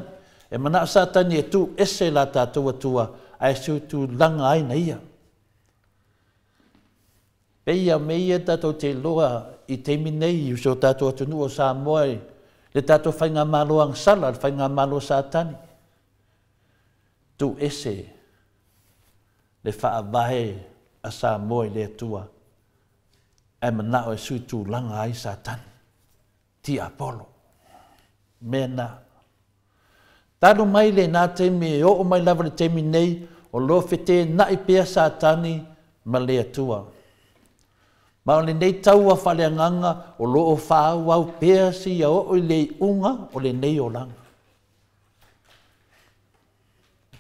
E mana o satani e tū ese la tātou atua. Ai su tū langa ai na ia. Peia meia tātou te loa i teimi nei i so tātou atunu o Samoa le tātou whainga malo ang sala, le whainga malo satani. Tu ese le whaavahe a Samoa le atua e manao e sui tū langa ai satani. Ti Apolo. Mena. Tānu mai le nā teimi e o mai lava le teimi nei o lo fete na i pia satani ma le atua. Ma o le nei tau a whaleanganga o lo o whāu au pēa si a o le unga o le nei o langa.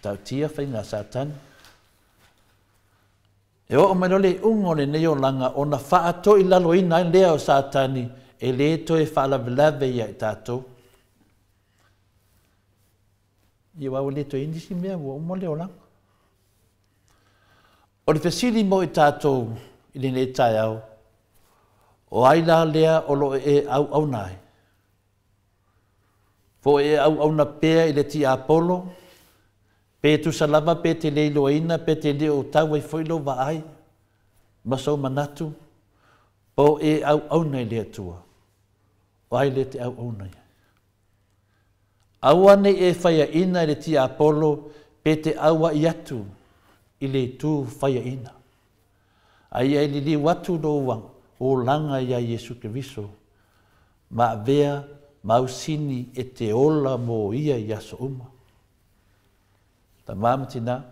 Tau tia whainga Satan. E o mai le unga o le nei o langa o na whaato I lalo ina lea o Satani e le to e whaalavelave ia I tātou. I wau le to indisi mea o mo le o langa. O le fesili mo I tātou I le nei tai au. O aila lea o lo e au nai. Fo e au na pea I le ti Apollo. Pe tu salama pe te leilo ina pe te leo tau e foilo wa ai. Maso manatu. Po e au nai lea tua. O ai le te au nai. Aua nei e whaia ina I le ti Apollo pe te aua I atu I le tu whaia ina. Ai ai li watu no wang o langa ia Yesu Keriso. Ma vea mausini e te ola mo ia I aso uma. Ta mamatina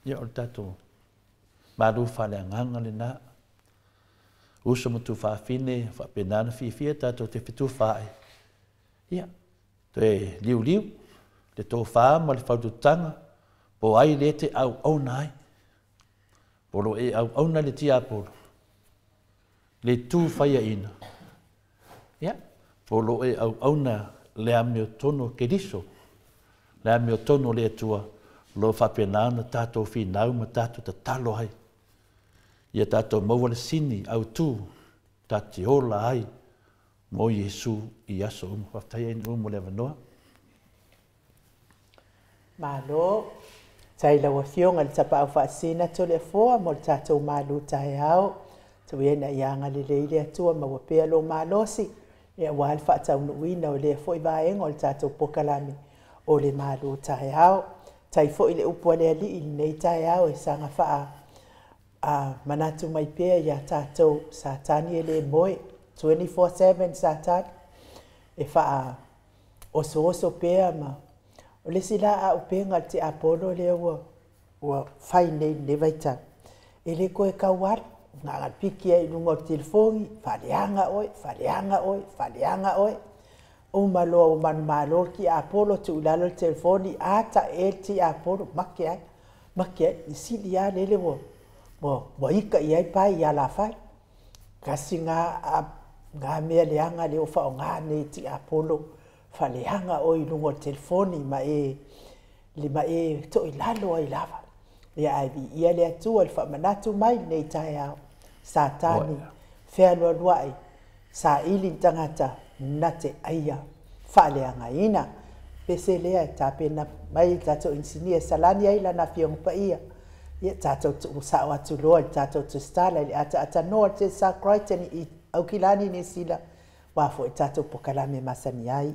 ia o tatou. Maru whaleanganga le nā. Uso mutu whaafine, whaapenana whiwhia tatou te whitu whae. Ia, te liu, le tō whaa ma le whaututanga, po ai le te au nai. Polo e au na le tia polo. Le tū whaia ina. Ia, polo e au na le ameo tono keriso. Le ameo tono le tua. Lo whapenana tātou whinau ma tātou ta talo hai. Ia tātou maua le sini au tū tāti ola ai mo Yesu I aso whaftai ai umo le wanoa. Malo, tai lawa fionga le tapa au whaasina to le foa mo le tātou malu tai au. Tui ena ianga le leile atua ma wapea lo malosi. Ia wal whaatau nuina o le foi vaenga o le tātou pokalami o le malu tai au. Tai fo ile upo le ali nei tai au e sanga faa manatu mai pea ia tātou Satani e le moe 24/7 Satani e faa oso pea ma o le sila a upenga te Apollo le ua fai nei ne vaita e le koe kawar ngā piki e nunga o telefoni faleanga oi o malo o man malo ki Apollo tu lalo telefoni ata e ti Apollo makia sili ya lele mo ika ia pai ya la fai kasi nga mea leanga le ofa o ngā ne ti Apollo faleanga o i lungo telefoni ma e to i lalo ai lava ia ai ia le atua le fa manatu mai nei tai au Satani fea luai sa ili tangata nate aia whaaleanga ina. Pese lea tāpena mai tātou insinia salani aila na whiong pa ia. Ia tātou tu usao atu loa, tātou tu stala ili ata noa te sa kraitani I aukilani ni sila. Wafo I tātou pokalame masani ai.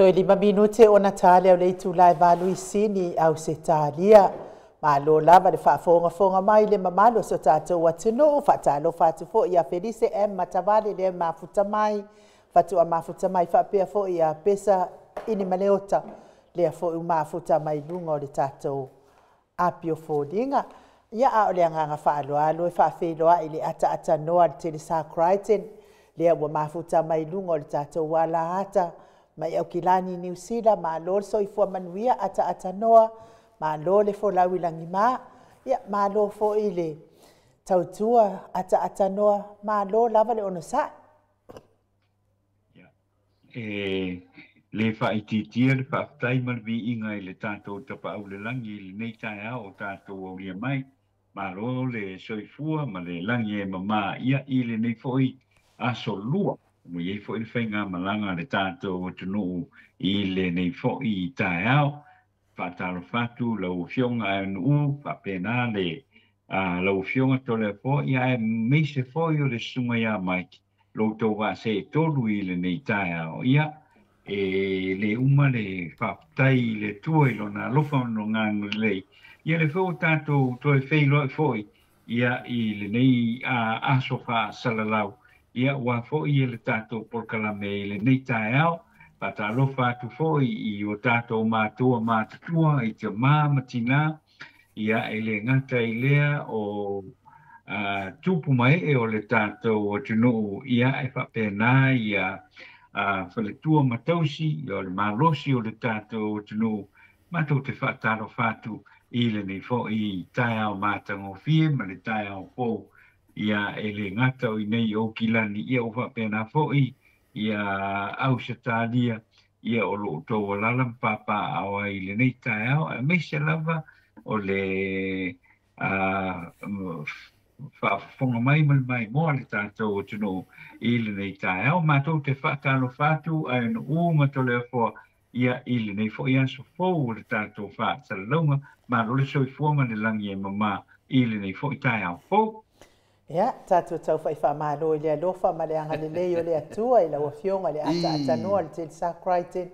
Toi 5 minute o Natalia o le itu lai valu isini au se talia. Malo lava le whaafonga mai le mamalo so tātou atino, whaatalo whaatu fo ia Felice M matavale le mafuta mai, whatu a mafuta mai whaapea fo ia pesa ini maleota, lea fo u mafuta mai lunga o le tātou apio fo dinga. Ia a o le anganga whaaloalo e whaafeiloa i le ata noa le tele sa Crichton, lea ua mafuta mai lunga o le tātou wala ata, mai au kilani New Zealand, ma lor so i fua manuia ata noa, ma lo le fo lau ilangi ma, ia ma lo fo i le tautua ata noa, ma lo lava le ono sa. Le whaititia le whaatai marvi inga i le tātou tapa au le langi le nei tae au o tātou au lia mai, ma lo le soifua ma le langi e mama ia i le nei foi aso lua. Mo iei foi le whainga malanga le tātou o tunu i le nei foi i tae au. Whaataro whatu, lau fionga e nuu, whapena le lau fionga tole fo, ia e meise foi o le sunga ia mai, lau tau wa se tolu i le nei tae au, ia e le uma le whaptai le tua i lona lofa no ngangu lei, ia le fo tātou toi whailo e foi, ia i le nei aso wha salalau, ia wa foi i le tātou porkalame i le nei tae au, Pata lofa tu foi i o tātou mātua i te matina ia e le ngata i lea o tupu mai e o le tātou o tunu ia e whapena ia whaletua matausi i o le malosi o le tātou o tunu mātou te whaataro whatu i le nei fo i tae au mātango fie ma le tae au fo ia e le ngata o i nei o kilani ia o whapena fo i ia au se tālia, ia o lo tō lalam papa awa i le nei tae au, a meise lava o le whaafonga mai moa le tātou o tino i le nei tae au, mātou te whaatalo whatu a eno uma tole a fua ia i le nei fo ia so fōu o le tātou whaatala launga, ma lo le soi fuama le langi e mama i le nei fo i tae au fōu. Ia, tātou tau whai whaamalo i lea lofa ma le anga le lei o le atua i lau a fionga le ata noa le tele sa Crichton.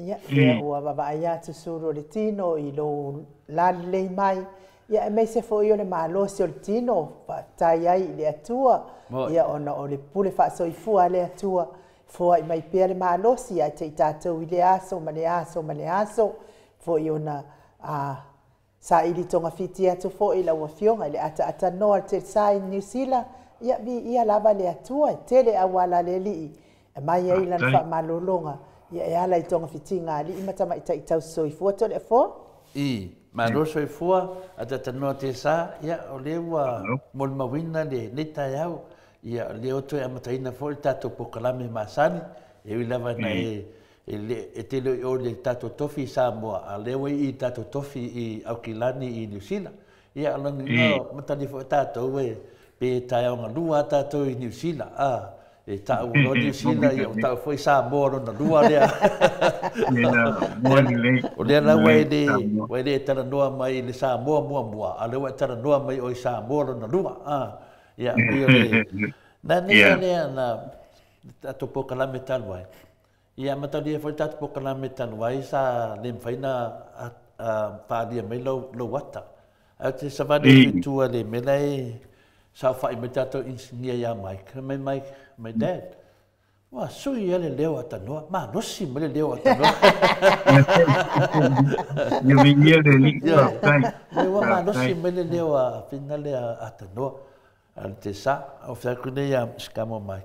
Ia, lea ua wawai atu suru le tino i lo lali lei mai. Ia, e meise fo i o le maalosi o le tino, tai ai i le atua. Ia, ona o le pule whaasoifua le atua. Fua i mai pia le maalosi, ia te i tātou i le aso, ma le aso. Fo i ona sa ili tonga fiti atu fo i la wafionga le ata noa te sa i New Zealand ia vi ia lava le atua tele awala le li e mai ai lan fa malolonga ia e ala i tonga fiti nga li imata mai tai tau soi fo to le fo ma ro soi fo ata noa te sa ia o le wa mol mawina le neta yau ia le oto e mataina fo tato pokalame masani e wi lava na e te le o le tato tofi Samoa a lewe i tato tofi i Aukilani i New Zealand ia alani no matani fo tato we pe tai o lua tato i New Zealand e ta o New Zealand i o ta foi Samoa na lua le o le la we de tara noa mai le Samoa mua a lewe tara noa mai o Samoa na lua ia na ni na tato pokalame talwai ia matadi foi tatu pokalame tanwai sa le faina padia mai lo wata ate savadi tu ale melai sa fai metato engineer ya my dad wa sui ele leo atanoa ma no si mele leo atanoa you mean you wa ma no si mele leo finale atanoa ante sa of sa kune ya skamo mai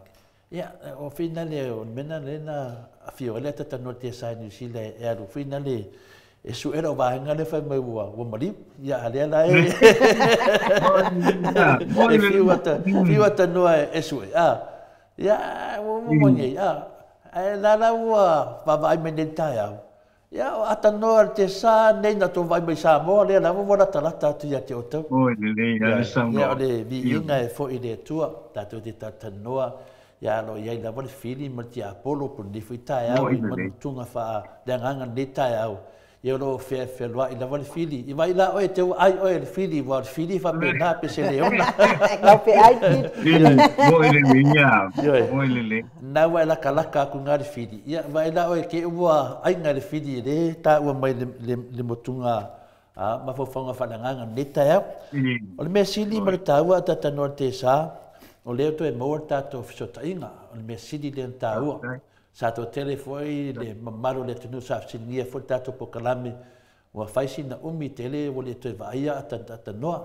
ia o finale o mena lena a fiole tata no te sa New Zealand e aru finale e su era va ngale fa mai wa mari ia ale la e fiwata no e su ia mo ni la wa va me detail ia ata no te sa nei na to vai mai sa mo le la mo na talata tu ia te oto o le sa mo ia le vi inga e fo i le tua tatu te tata noa ya lo ya la vol fili mo ti apolo por di fita ya mo tunga fa de nganga deta ya ia lo fe loa i lava le fili i vai la oe te ai oe le fili wa le fili fa pena pe se le ona Ngau pe ai ki. na wa la kalaka ku ngari fili ia vai la oe ke ua ai ngari fili le ta ua mai le motunga ma fofonga whananganga neta ea o le mea sili ma le taua tata noa te sa o leo to e maua tato fisota inga o le mea sili le taua sa to telefoi le mamaro le tunu sa sinia fo tato po kalame wa faisi na umi tele o le to vaia tata noa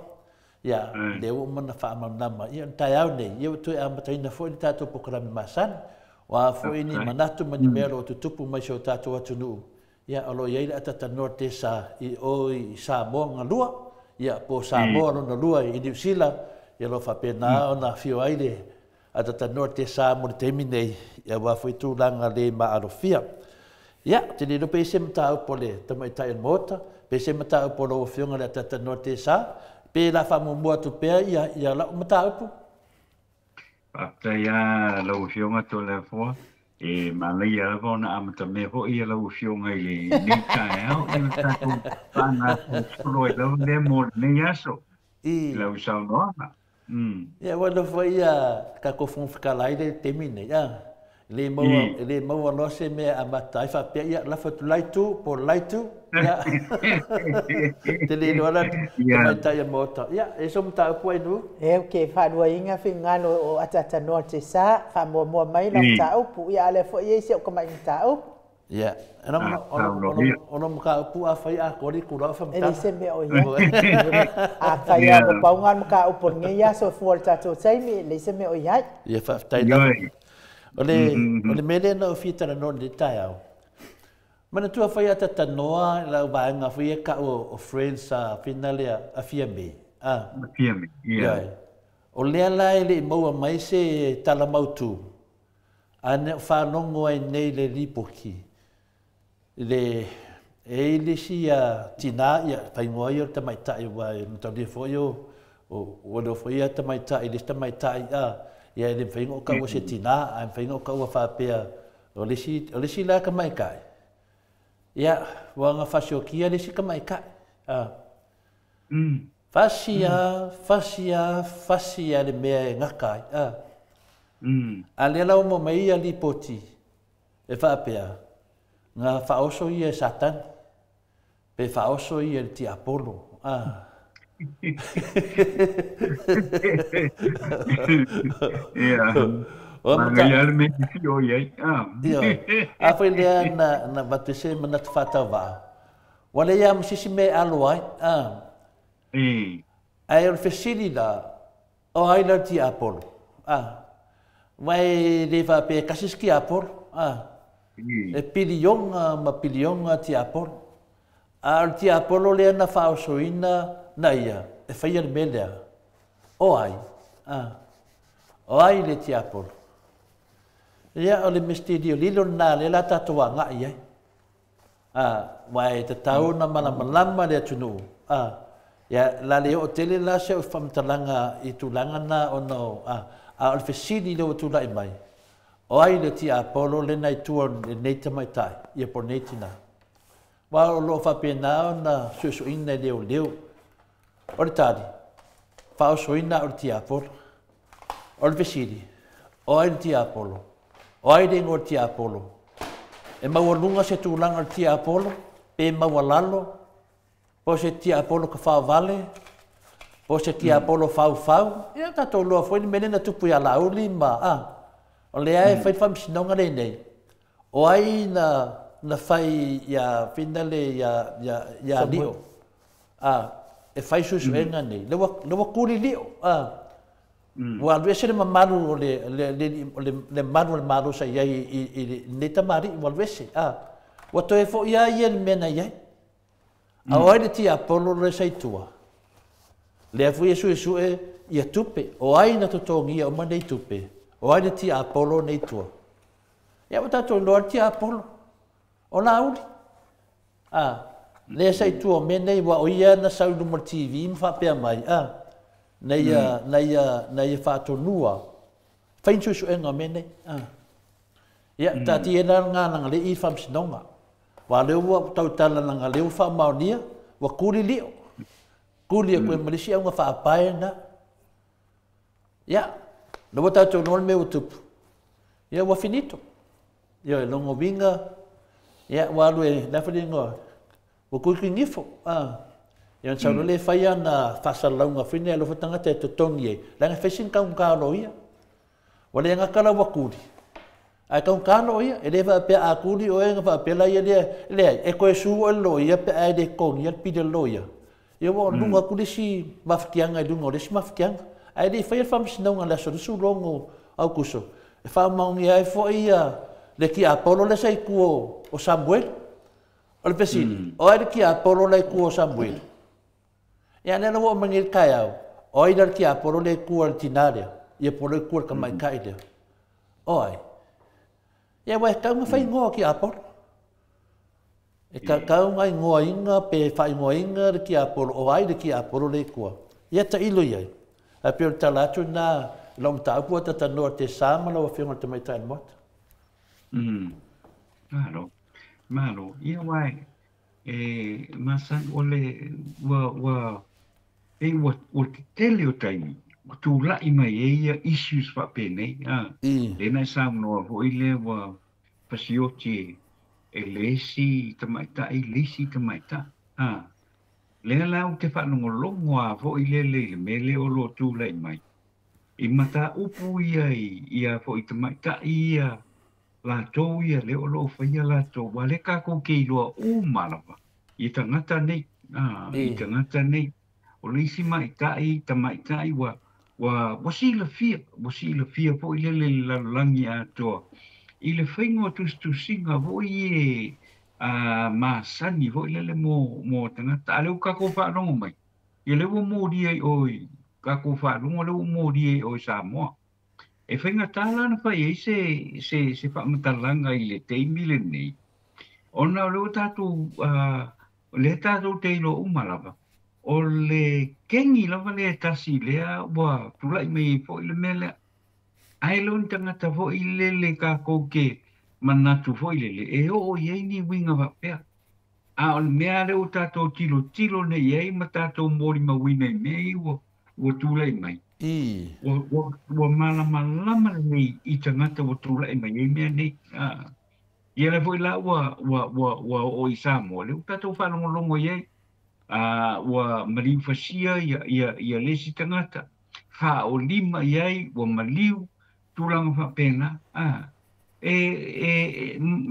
ia le o mana fa nama ia tai au nei ia to e amataina fo le tato po kalame masan wa fo ini manatu mani mero tutupu mai so tato atunu ia alo ia le tata noa te sa i oi sa mo ngalua ia po sa mo no lua i New Zealand ia lo fa pena ona fio aile ata tanoa te sa mo te minei ia wa foi tu langa le ma arofia ia te ni no pe se mata po le tamai tai mota pe se mata po lo fionga le ata tanoa te sa pe la fa mo mo tu pe ia la mata po pa ia lo fionga to le fo e ma le ia va na amata me ho ia lo fionga i ni tai au e ta ko pana so lo le mo ni aso i lo sa no ia wala foi ka ko fun fikalai le temine ia le mo lo se me amata fa pe ia la fa tu lai tu por lai tu ia te le no la ta ia mota ia e so mta po nu E ke fa dua inga finga no atata no te sa fa mo mai la ta upu ia le fo ia se ko mai ta upu ia ono mka upu a fai a ko ri ku la fa mta ele se me o ia a fa ia ko paungan mka upu nge ia so fo ta to sai me le se me o ia ia fa tai la ole mele no fita no de tai au mana tu fai ata tanoa la va nga fai ka o friends a finale a fiame ia o le ala ele mo mai se tala mautu ane fa longo ai nei le lipoki le ele sia tina ia fai ngoi o tamai tai wa mtali foio o do foi tamai tai le tamai tai ia le fai ngo ka o se tina ai fai ngo ka o fa pe o le si la ka mai kai ia wanga fasiokia le si ka mai kai fasia le mea ngakai ale la mo mai ali poti e fa pea nga fa oso ia satan pe fa oso ia ti apollo Mangalar me fio ia a foi le na batese mana fata va wala ia msisi me aloai ai o facilita o ai la ti apollo vai leva pe kasiski apollo e pilion ti apollo al ti apollo le na fa soina na ia e fai el melia o ai le ti apollo ia o le misterio lilo na le la tatua nga ia vai te tau na malama le tunu ia la le o tele la se o famtalanga i tulanga na ono al fesidi le o tula i mai o ai le ti apollo le nai tua nei tamai tai ia por nei tina wa lo fa pena na su ina leo o le tali fa o so ina o ti apollo o le fesidi o ai le ti apollo o ai le ngor ti apollo e mawalunga se tulanga ti apollo pe mawalalo po se ti apollo ka fa vale po se ti apollo fau ia ta to lo foi menena tu pu ya lauli ma o le ai fai fam sinonga le nei o ai na fai ya finale ya lio e fai su enga nei le wa kuri lio wa le se le mamaru le maru sa ia i ne tamari wa le se wa to e fo ia mena ia a oi ti apollo le sai tua le fu yesu e ia tupe o ai na totongi o mane tupe o ai ti apollo nei tua ia wata to lo ti apollo o la uli le sai tua me nei wa o ia na sau no tv fa pe mai nei fa to nua fa insu enga me nei ia ta ti ena nga le i fam sinonga wa le wa tau tala nga le fa maonia wa kuli lio kuli ko Malaysia nga fa pai na ya lo bota to no me utup ya wa finito ya longo vinga ya wa le na fa dingo wa kuli ngifo ya sa le fa ya na fa sa longa fine lo fatanga te to tongi la nga fesin ka lo ia wa le nga kala wa kuli ai kau kano ia ele va pe a kuli o nga va pe la ia le e ko su o lo ia pe ai de kong ia pi de lo ia ia wo lunga kuli si mafkianga dungo le mafkianga ai de fa fam sino nga la so su longo au kuso e fa ma ngi ai fo ia le ki apolo le sai ku o Samuel o le pesi o ai ki apolo le ku o Samuel ia ne no mangil kai au o ai ki apolo le ku al tinaria ia po le ku ka mai kai de oi ia wa ka ma fai ngo ki apor e ka ngai ngo inga pe fai ngo inga ki apor o ai de ki apor le ko ia ta ilo ia a pe ta la tu na long ta pu ta no te sama lo fi ngo te mai ta mot malo ia wai masan ole wa wa tele o tai tu la mai issues fa pene le na sam no ho ile wa pasioti elesi tamaita le la o te fa no longo a ho ile le mele o lo tu la mai I mata upu ia fo I tamaita ia la to ia le o lo fa ia la to wale ka ko ke lo u malava I tangata nei I tangata nei o le isi mai tamaita I wa wasila fia po ile le langi ato ile faingo tu singa vo ie masani vo ile le mo tangata ale ka ko fa no mai ile wo mo dia oi ka ko fa no le mo dia oi Samoa e fainga tala na fa se fa matalanga ile te mile nei ona le tatu le tatu te lo umalava o le kengi lava le tasi lea wa tulai mai fo ile mele ai lon tangata fo ile le ka koke manatu fo ile le e o ye ni winga va pe a o mea le o tato tilo ne ye matato mori ma wina nei wo tulai mai wo mala nei I tangata wo tulai mai ye mea nei ye le fo ila wa o Samoa le o tato fa longo ye wa maliu fasia ia lesi tangata fa o lima iai wa maliu tulanga fa pena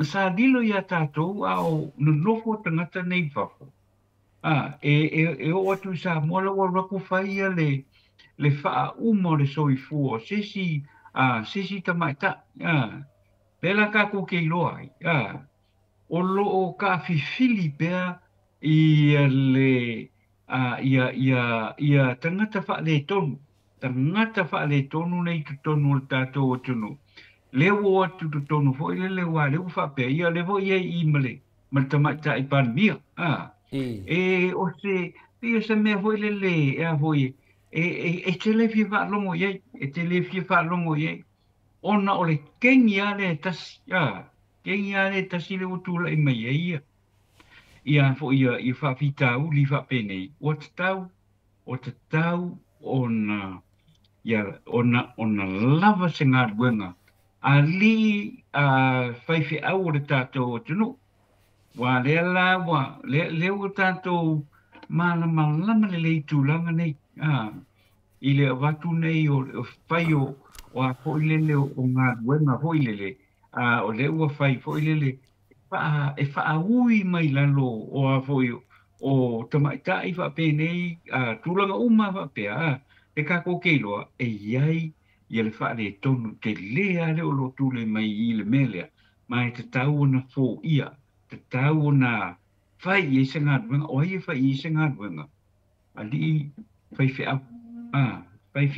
sa dilo ia tatou o nofo tangata nei fafo o atu sa mola wa raku fai ia le fa umo le soifu o sesi tamaita pela ka ko ke loa o lo o ka fifili pea ia tangata fa le tonu nei tonu tato tonu le wo tu tonu fo le wa le fa pe ia le vo ia I male mal tamata I pan mia o se ia se me vo le vo e tele fi fa longo ye ona ole kengia le tas le tu la mai ia ia fo ia fa vitau li fa pene o te tau ona lava senga wenga ali fai fi au le tato tunu wa le o tato malama le tulanga nei ile watu nei o fai o fo ile o nga wenga fo ile o le o fai fo ile fa ui mai lalo o foi o tamaita I fa pene tulanga uma fa pe e ka ko ke lo e iai ia le fa le tonu te lea le o lo tule mai I le mele mai te tau na fo ia te tau na fai I senga wenga o ia fai I senga wenga ali fai fi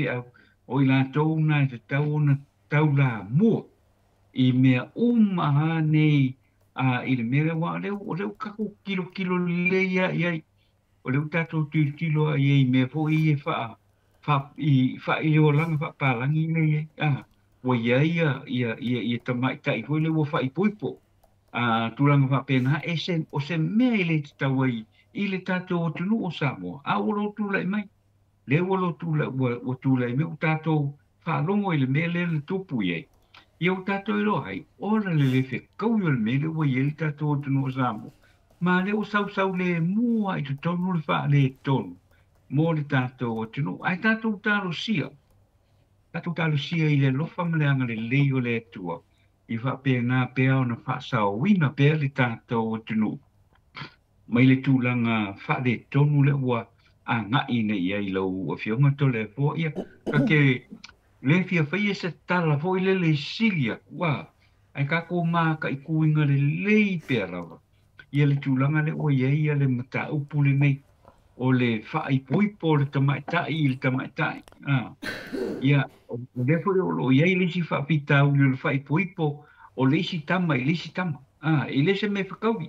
au o I la tau na te tau na tau la mo I mea nei I le mele wa le kako kilo le ia o le tato tilo ia me fo I fa I o langa fa palangi nei wa ia tamaita I foi le wo fa I poipo tulanga whapena o se mea i le tawai i le tātou o tunu o Samoa. A olo tūlai mai. Le olo tūlai me o tātou whaalongo i le mea le tupu iei. I o tātou i roa ai, ora le whekau i o le mea le ua i le tātou o tunu o Samoa. Ma le o sau le mua i tu tonu le wha le tonu. Mō le tātou o tunu. Ai tātou tālo sia. Tātou tālo sia i le lofa maleanga le leo le tua. I whapena pēa o na whaasao wina pēa le tātou o tunu. Mai le tūlanga wha le tonu le ua a ngai nei ai lau a whionga to le fō ia. Ka ke le fia whaia se tala fō i le silia. Wā, ai kako mā ka i kuinga le lei pēa rawa. Ia le tūlanga le o iei ia le mata upu le nei. O le whaai poipo le tamaitai i le tamaitai. Ia, o le fōre o lo iei le si whaapitau le whaai poipo o le si tama i le si tama. I le se me whakauwi.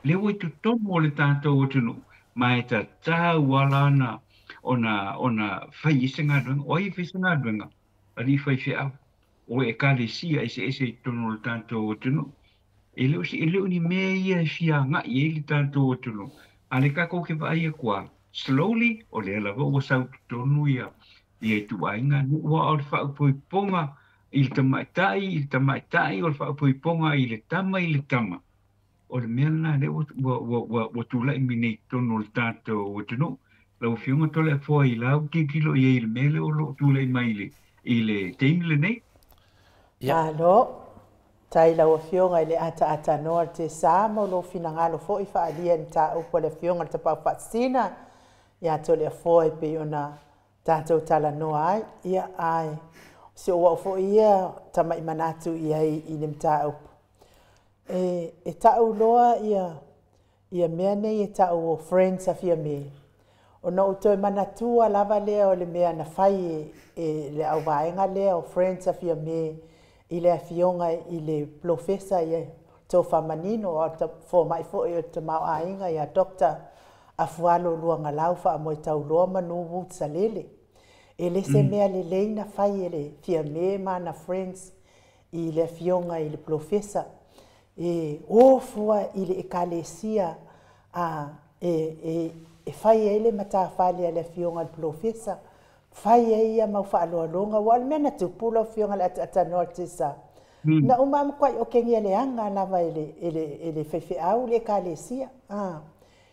Le o i tu tomo o le tātou o tunu. Mai ta tau alana ona whai ese ngā duenga. O i whai ngā duenga. Ari whai whiau. O e ka le sia ese tono le tātou o tunu. E leo ni mea ia fia ngai e le tātou o tunu. A le kako ke vai e kua. Slowly, o le ala o sau tonu ia. Ia tu ainga ni ua o le whaupoi ponga i le tamaitai, o le whaupoi ponga i le tama. O le mea na le o tūlai minei tonu le tātou o tunu. Lau whiunga tole a fua i lau kikilo i le mele o lo tūlai mai i le teimi le nei. Alo. Tai la o fionga ile ata noa te samo lo finangalo fo i whaalia ni ta upo le fionga te pau whatsina. Ia tole a fo i pe ona tātou tala noa ai. Ia ai. Se o wau fo ia tama i manatu ia i le mta upo. E tau loa ia mea nei e tau o friends a fia me. O na utoi manatua lava lea o le mea na whai le au vaenga lea o friends a fia me. I le afionga i le profesa i tō whamanino o ta fō mai fō i o te mau ainga i a dokta a fualo luanga lau wha mo i tau loa manu wut sa lele. E le se mea le leina whai e le fia me mana friends i le afionga i le profesa. E o fua i le ekalesia e whai e le mata whali a le afionga i le profesa. Fai ia mau whaaloalonga wal mena tupula fionga le atanoa tisa. Na umam kwai o kengia le anga lava ele fefe au le kalesia.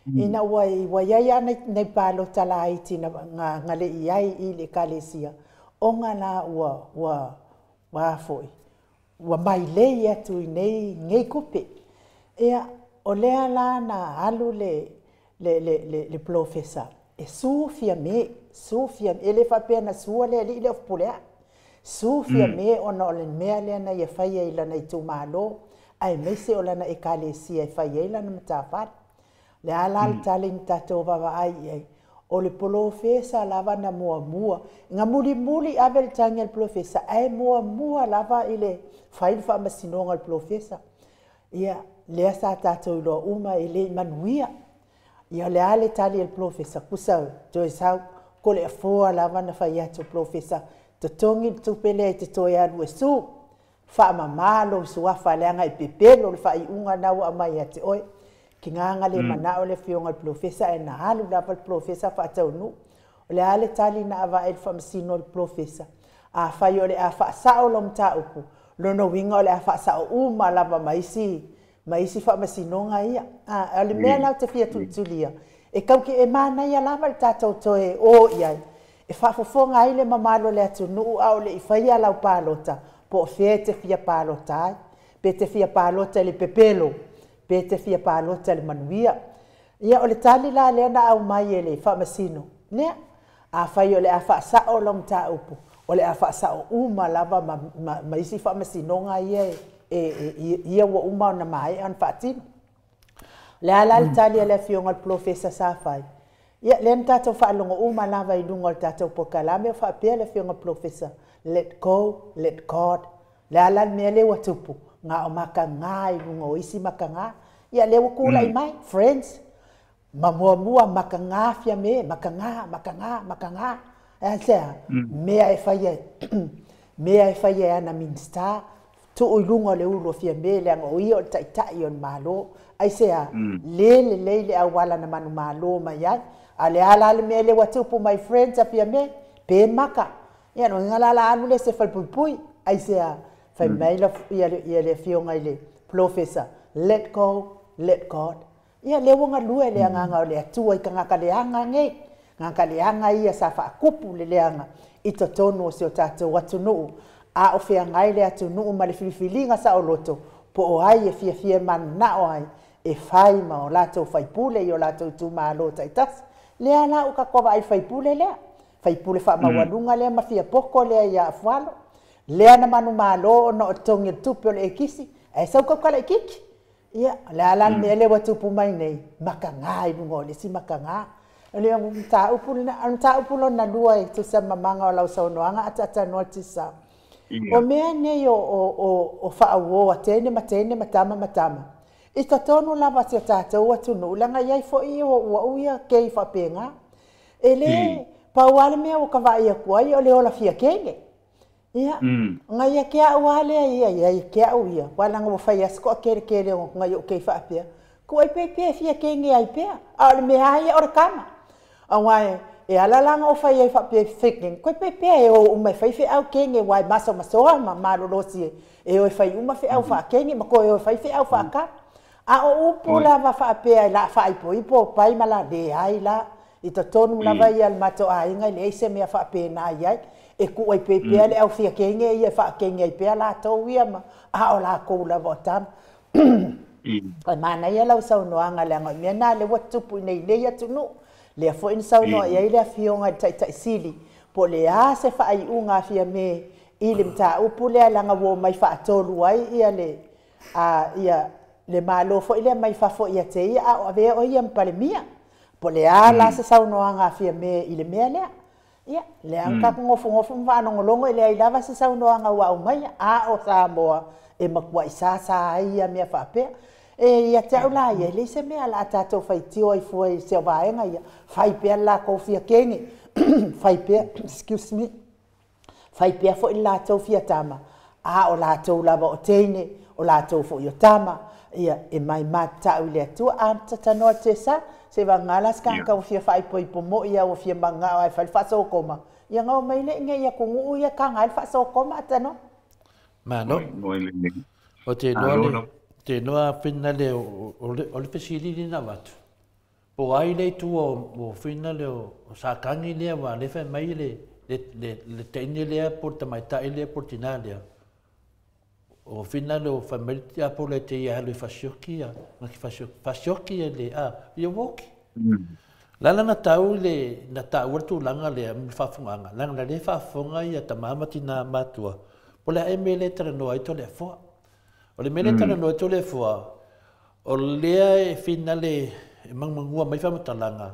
Ina wa ia nei palo tala iti nga le iai i le kalesia. Onga la wa foi. Wa mai le ia tu nei ngei kupe. Ea o lea la na alu le profesa. E sufia me. Sufia ele fa pena sua le ile of pulea. Sufia me ona ole mea le na ia fai ila na itu malo. Ai mese ola na ekalesia fai ila na mtafat. Le ala taling tato baba ai. Ole profesa lava na mua. Nga muli abel tangel profesa ai mua lava ile fai fa masinonga profesa. Ia le sa tato lo uma ile manuia. Ia le ale tali el profesa kusau to sau ko le foa lava na fai atu profesa te tongi tupele te toia lue su fa mamalo suafa leanga i pepelo le fai unga na wa mai ate oi ki nganga le mana o le fionga le profesa e na halu lava le profesa fa tau nu o le ale tali na ava el famsino le profesa a fai o le a fa sao lo mta upu lono winga o le a fa sao uma lava maisi fa masinonga ia ale mea lau te fia tutulia e kau ke e mana ia lava le tātou toe o iai. E whafofonga ai le mamalo le atu nuu au le i whaia lau pālota. Po o whea te fia pālota ai. Pe te fia pālota le pepelo. Pe te fia pālota le manuia. Ia o le tali la lea na au mai e le whamasino. Nea, a whai o le a whaasao long tā upu. O le a whaasao uma lava ma isi whamasinonga ia ia wa uma o na mai an whaatino. Le ala le tali le fionga le profesa sa fai. Ia le tatou whaalonga uma lava i lunga le tatou pokalame o whaapea le fionga profesa. Let go, let God. Le ala mea le watupu. Ngā o maka ngā i lunga o isi maka ngā. Ia le wakula i mai, friends. Mua maka ngā fia me, maka ngā. E sea, mea e whaia ana minsta. tu ulunga le ulo fia mele ngo io tai on malo ai sea le awala na manu malo mai ale ala le mele watu pu my friends fia me pe maka ia no ngala anu le se falpui ai sea fai mai la ia le fio ngai le professor let go let God ia le wonga lue le anga le tua ka ngaka le anga nge ngaka le anga ia sa fa kupu le anga i to tonu se o tatou watu no a o fea ngai le atu nuu ma le filifilinga sa o loto po o ai e fia man na o ai e fai ma o lato fai pule i o lato tu ma lo taitas le ana u ka kova ai fai pule le fai pule fa ma walunga le ma fia poko le ia fualo le ana manu ma lo no tongi tupo le kisi ai sa ka kala kiki ia le ala me le watu pu mai nei makanga i ngo le si makanga le mta upulo na lua i tu sa mamanga o lau sa noanga ata no tisa o mea nei o whaawo a tene matama. I ta tonu lava se tātou atu no langa iai fo i o uia kei whapenga. E le pauale mea o kawai a kuai o le ola fia kenge. Ia, ngai a kia uale ia kia uia. Walanga o whai asko a kere o ngai o kei whapea. Kuai pepe fia kenge ai pea. A le mea ai o kama. A wai e ala langa o fai ai whape whiking. Koe pepe e o umai whaiwhi au kenge wai masoa ma marorosi e o whai uma whi au wha kenge ma koe o whaiwhi au wha ka. A o upu la wa whapea la whai po ipo pai mala de ai la. I ta tonu lava i al mato a inga le eise mea whape na iai. E ku ai pepe le au whi kenge i e wha kenge i pea la tau ia ma. A o la kou lava o tam. Ai mana ia lau sau noanga le anga mea na le watupu nei nei atu no. Le fo in sau no ia ile fionga tai sili po le a se fa ai unga fia me ile mta upu le langa wo mai fa tolu ai ia le ia le malo fo ile mai fa fo ia te ia o ave o ia pale mia po le a la se sau no anga fia me ile me le ia le anga ngofo va no ngolongo ile ai lava se sau no anga wa mai a o sa moa e makua isa ia me fa pe e ia te ula ia le se mea la tatou fai tio ai foi se vaenga ia fai pe la kofia kenge fai pe excuse me fai pe fo la tau fia tama a o la tau lava o teine o la tau fo yo tama ia e mai mata ule tu a tatano te sa se va ngala skanka o fia fai po ipo mo ia o fia manga ai fai fa so koma ia ngau mai le nge ia kungu ia ka ngai fa so koma tano mano o te no te noa whina le o le pesiri na watu. Po ai le tu o whina le o sakangi lea wa le whai mai le teine lea por ta mai tae lea por tina lea. O whina le o whai mai tia po le te ia halui fasioki a. Ngaki fasioki e le a, ia woki. Lala na tau le, na tau tu langa lea mi whafunganga. Langa le whafunga ia ta mamati na matua. Po le e me le tara noa i to le fua. O le mele tana no to le fua o lea e fina le mangmangua mai whamatalanga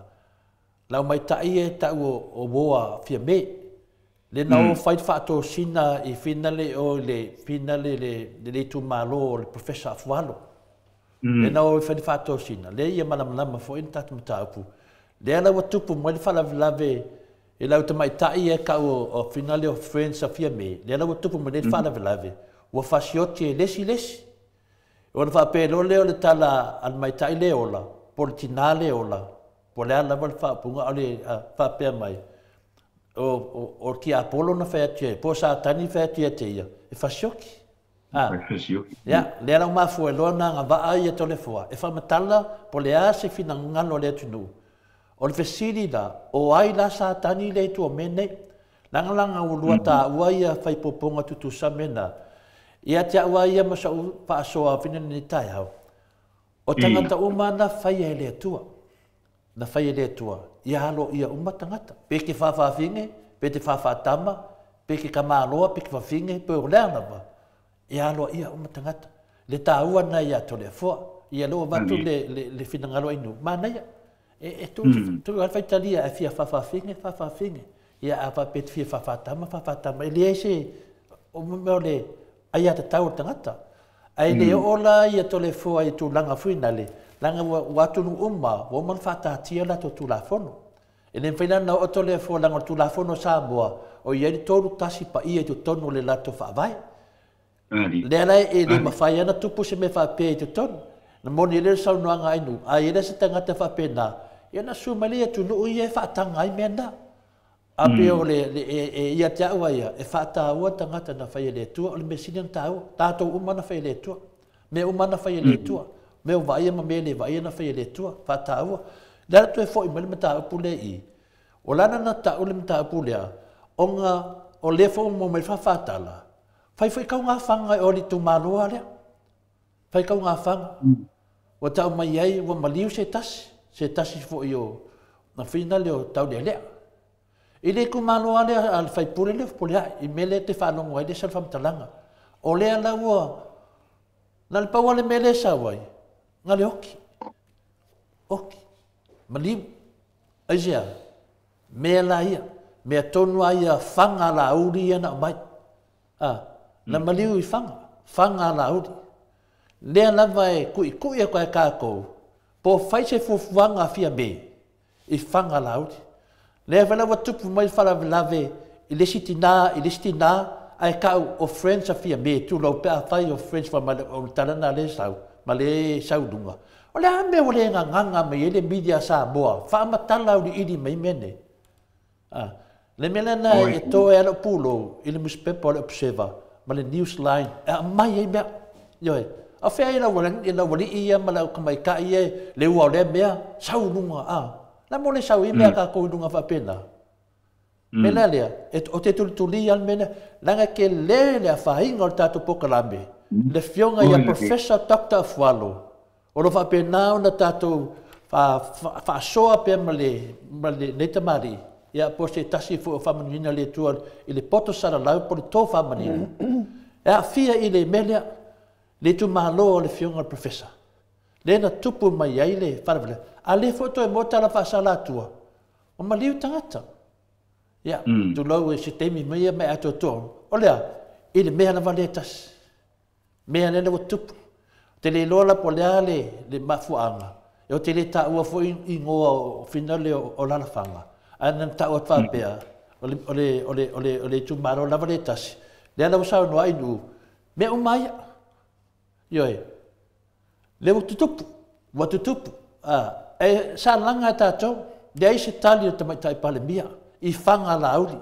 lau mai tai e tau o boa fia me le nao whait whaato sina i fina le o le fina le tu malo le professor afualo le nao i whait whaato sina le ia malamalama fo in tatu mataupu le ala watupu mai le whalavlave e lau ta mai tai e kau o fina le o friends a fia me le ala watupu mai le whalavlave wa fasioti lesi o le whapelo leo le tala al mai tai le ola por tinale ola por le ala wal whapunga o le whapea mai o ki apolo na whaetia po sa tani whaetia te ia e fasioki ya le ala mafu e loa nga waa ia tole fua e whamatala po le a se fina ngalo le tunu o le fesiri da o ai la sa tani le tu o mene langa ulua ta ua ia whaipoponga tutu sa mena ia te awa ia masa whaasoa whina ni tai hau. O tangata uma na whai e lea tua. Na whai e lea tua. Ia halo ia uma tangata. Peke whawhawhinge, pe te whawhatama, peke kamaloa, peke whawhinge, pe o lea nawa. Ia halo ia uma tangata. Le tā ua na ia to lea fua. Ia loa watu le whinangalo inu. Mana ia. E tu alwhaitalia e fia whawhawhinge. Ia awa pe te fia whawhatama. E lea se o meo le ai ata tau tangata. Ai le ola ia tole fua i tu langa fuina le. Langa watu nu umma, wa man fata tia la to tu la fono. E le whaina na o tole fua langa tu la fono Samoa, o ia ni toru tasi pa ia tu tonu le lato whaavai. Le ala e le mawhai ana tupu se me whapea i te tonu. Na moni le sau noanga inu. A i le se tangata whapea nā. Ia na sumali e tunu i e whaatanga i mea nā. Ape o le ia te aua ia. E whaataua tangata na whai le tua. O le mesini ang tau. Tātou umana whai le tua. Me umana whai le tua. Me o vai ma me le vai na whai le tua. Whaataua. Lera tu e fo i mele mata upule i. O lana na ta ule mata upule a. O le fo mo me whaatala. Fai kau ngā whanga o li tu maloa lea. Fai kau ngā whanga. Wa tau mai ai, wa maliu se tasi. Se tasi fo i o. Na whina leo tau lea lea. I le ku maloa lea, al fai pule leo pule ai. I mele te whanongo ai le sal whamtalanga. O lea la ua. Nga le paua le mele sa wai. Nga le oki. Oki. Maliu. Aizea. Mea la ia. Mea tonu ai a whanga la uri ana mai. Na maliu i whanga la uri. Lea lava e kui a koe kākou. Po whai se fufuanga fia me. I whanga la uri. Lea whalawa tupu mai whalawelawe i lesiti nā, ai kau o friends a fia me. Tu lau pēa whai o friends wa o tarana le sau. Ma le sau dunga. O lea me o le nganga mai ele media sa moa. Whaamatala uri iri mai mene. Le mele na e tō e ala pulo i le muspepa o le observer. Ma le newsline. E mai e mea. Ioi. A whea ina wali ia ma lau kamai ka ie le ua o le mea. Sau nunga. La mo le sau i mea ka kou nunga whapena. Mena lea. O te tulituli al mena. Langa ke le a whahinga o le tātou pokalame. Le fionga ia Professor Dr. Afualo. O lo whapena o na tātou whaasoa pia ma le neta mari. Ia po se tasi fu o whamanina le tua i le poto sara lau po le tō whamanina. Ia fia i le melea le tu mahalo o le fionga professor. Le na tupu mai ai le wharawale. A le foto e mota la whaasala tua. O maliu tangata. Ia, tu lau e se temi mai me ato tō. O lea, i le mea na wale tas. Mea le na tupu. Te le lola po lea le mafuanga. E o te le ta ua fo i ngoa o finale o lalafanga. Ana ta o whapea, o le tumaro lava le tasi. Le ana wasau no ainu, me o maia. Ioi, le wa tutupu. E sa langa tātou, le ai se tali o tamaitai pale mia, i whanga la auri.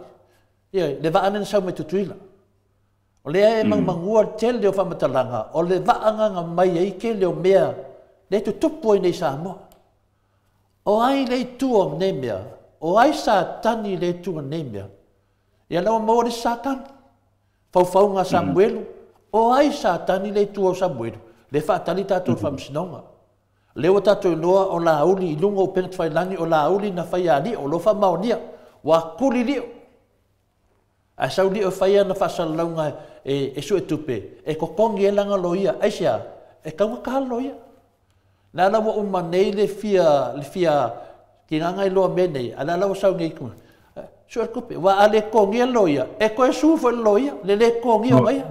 Ioi, le vaana na sau mai tutuila. O le ai mangua tele o whamatalanga, o le vaanga mai ai ke leo mea, le tutupu ai nei sa moa. O ai le tua ne mea, o ai sa tani le tua nemea. Ia lawa maua le Satan. Faufaunga Samuelu. O ai sa tani le tua Samuelu. Le whaatali tātou whamsinonga. Leo tātou noa o la auli i lunga o penat whailangi o la auli na whaiani o lofa maonia. Wa kuri lio. A sau lio whaia na whasalaunga e su e tupe. E kokongi e langa loia. Aisia, e kaunga kaha loia. Nā lawa umanei le fia ki nganga i loa menei, ala lau sau ngei kuma. Sua kupe, wa ale kongi a loia, e koe sufo loia, le kongi o aia.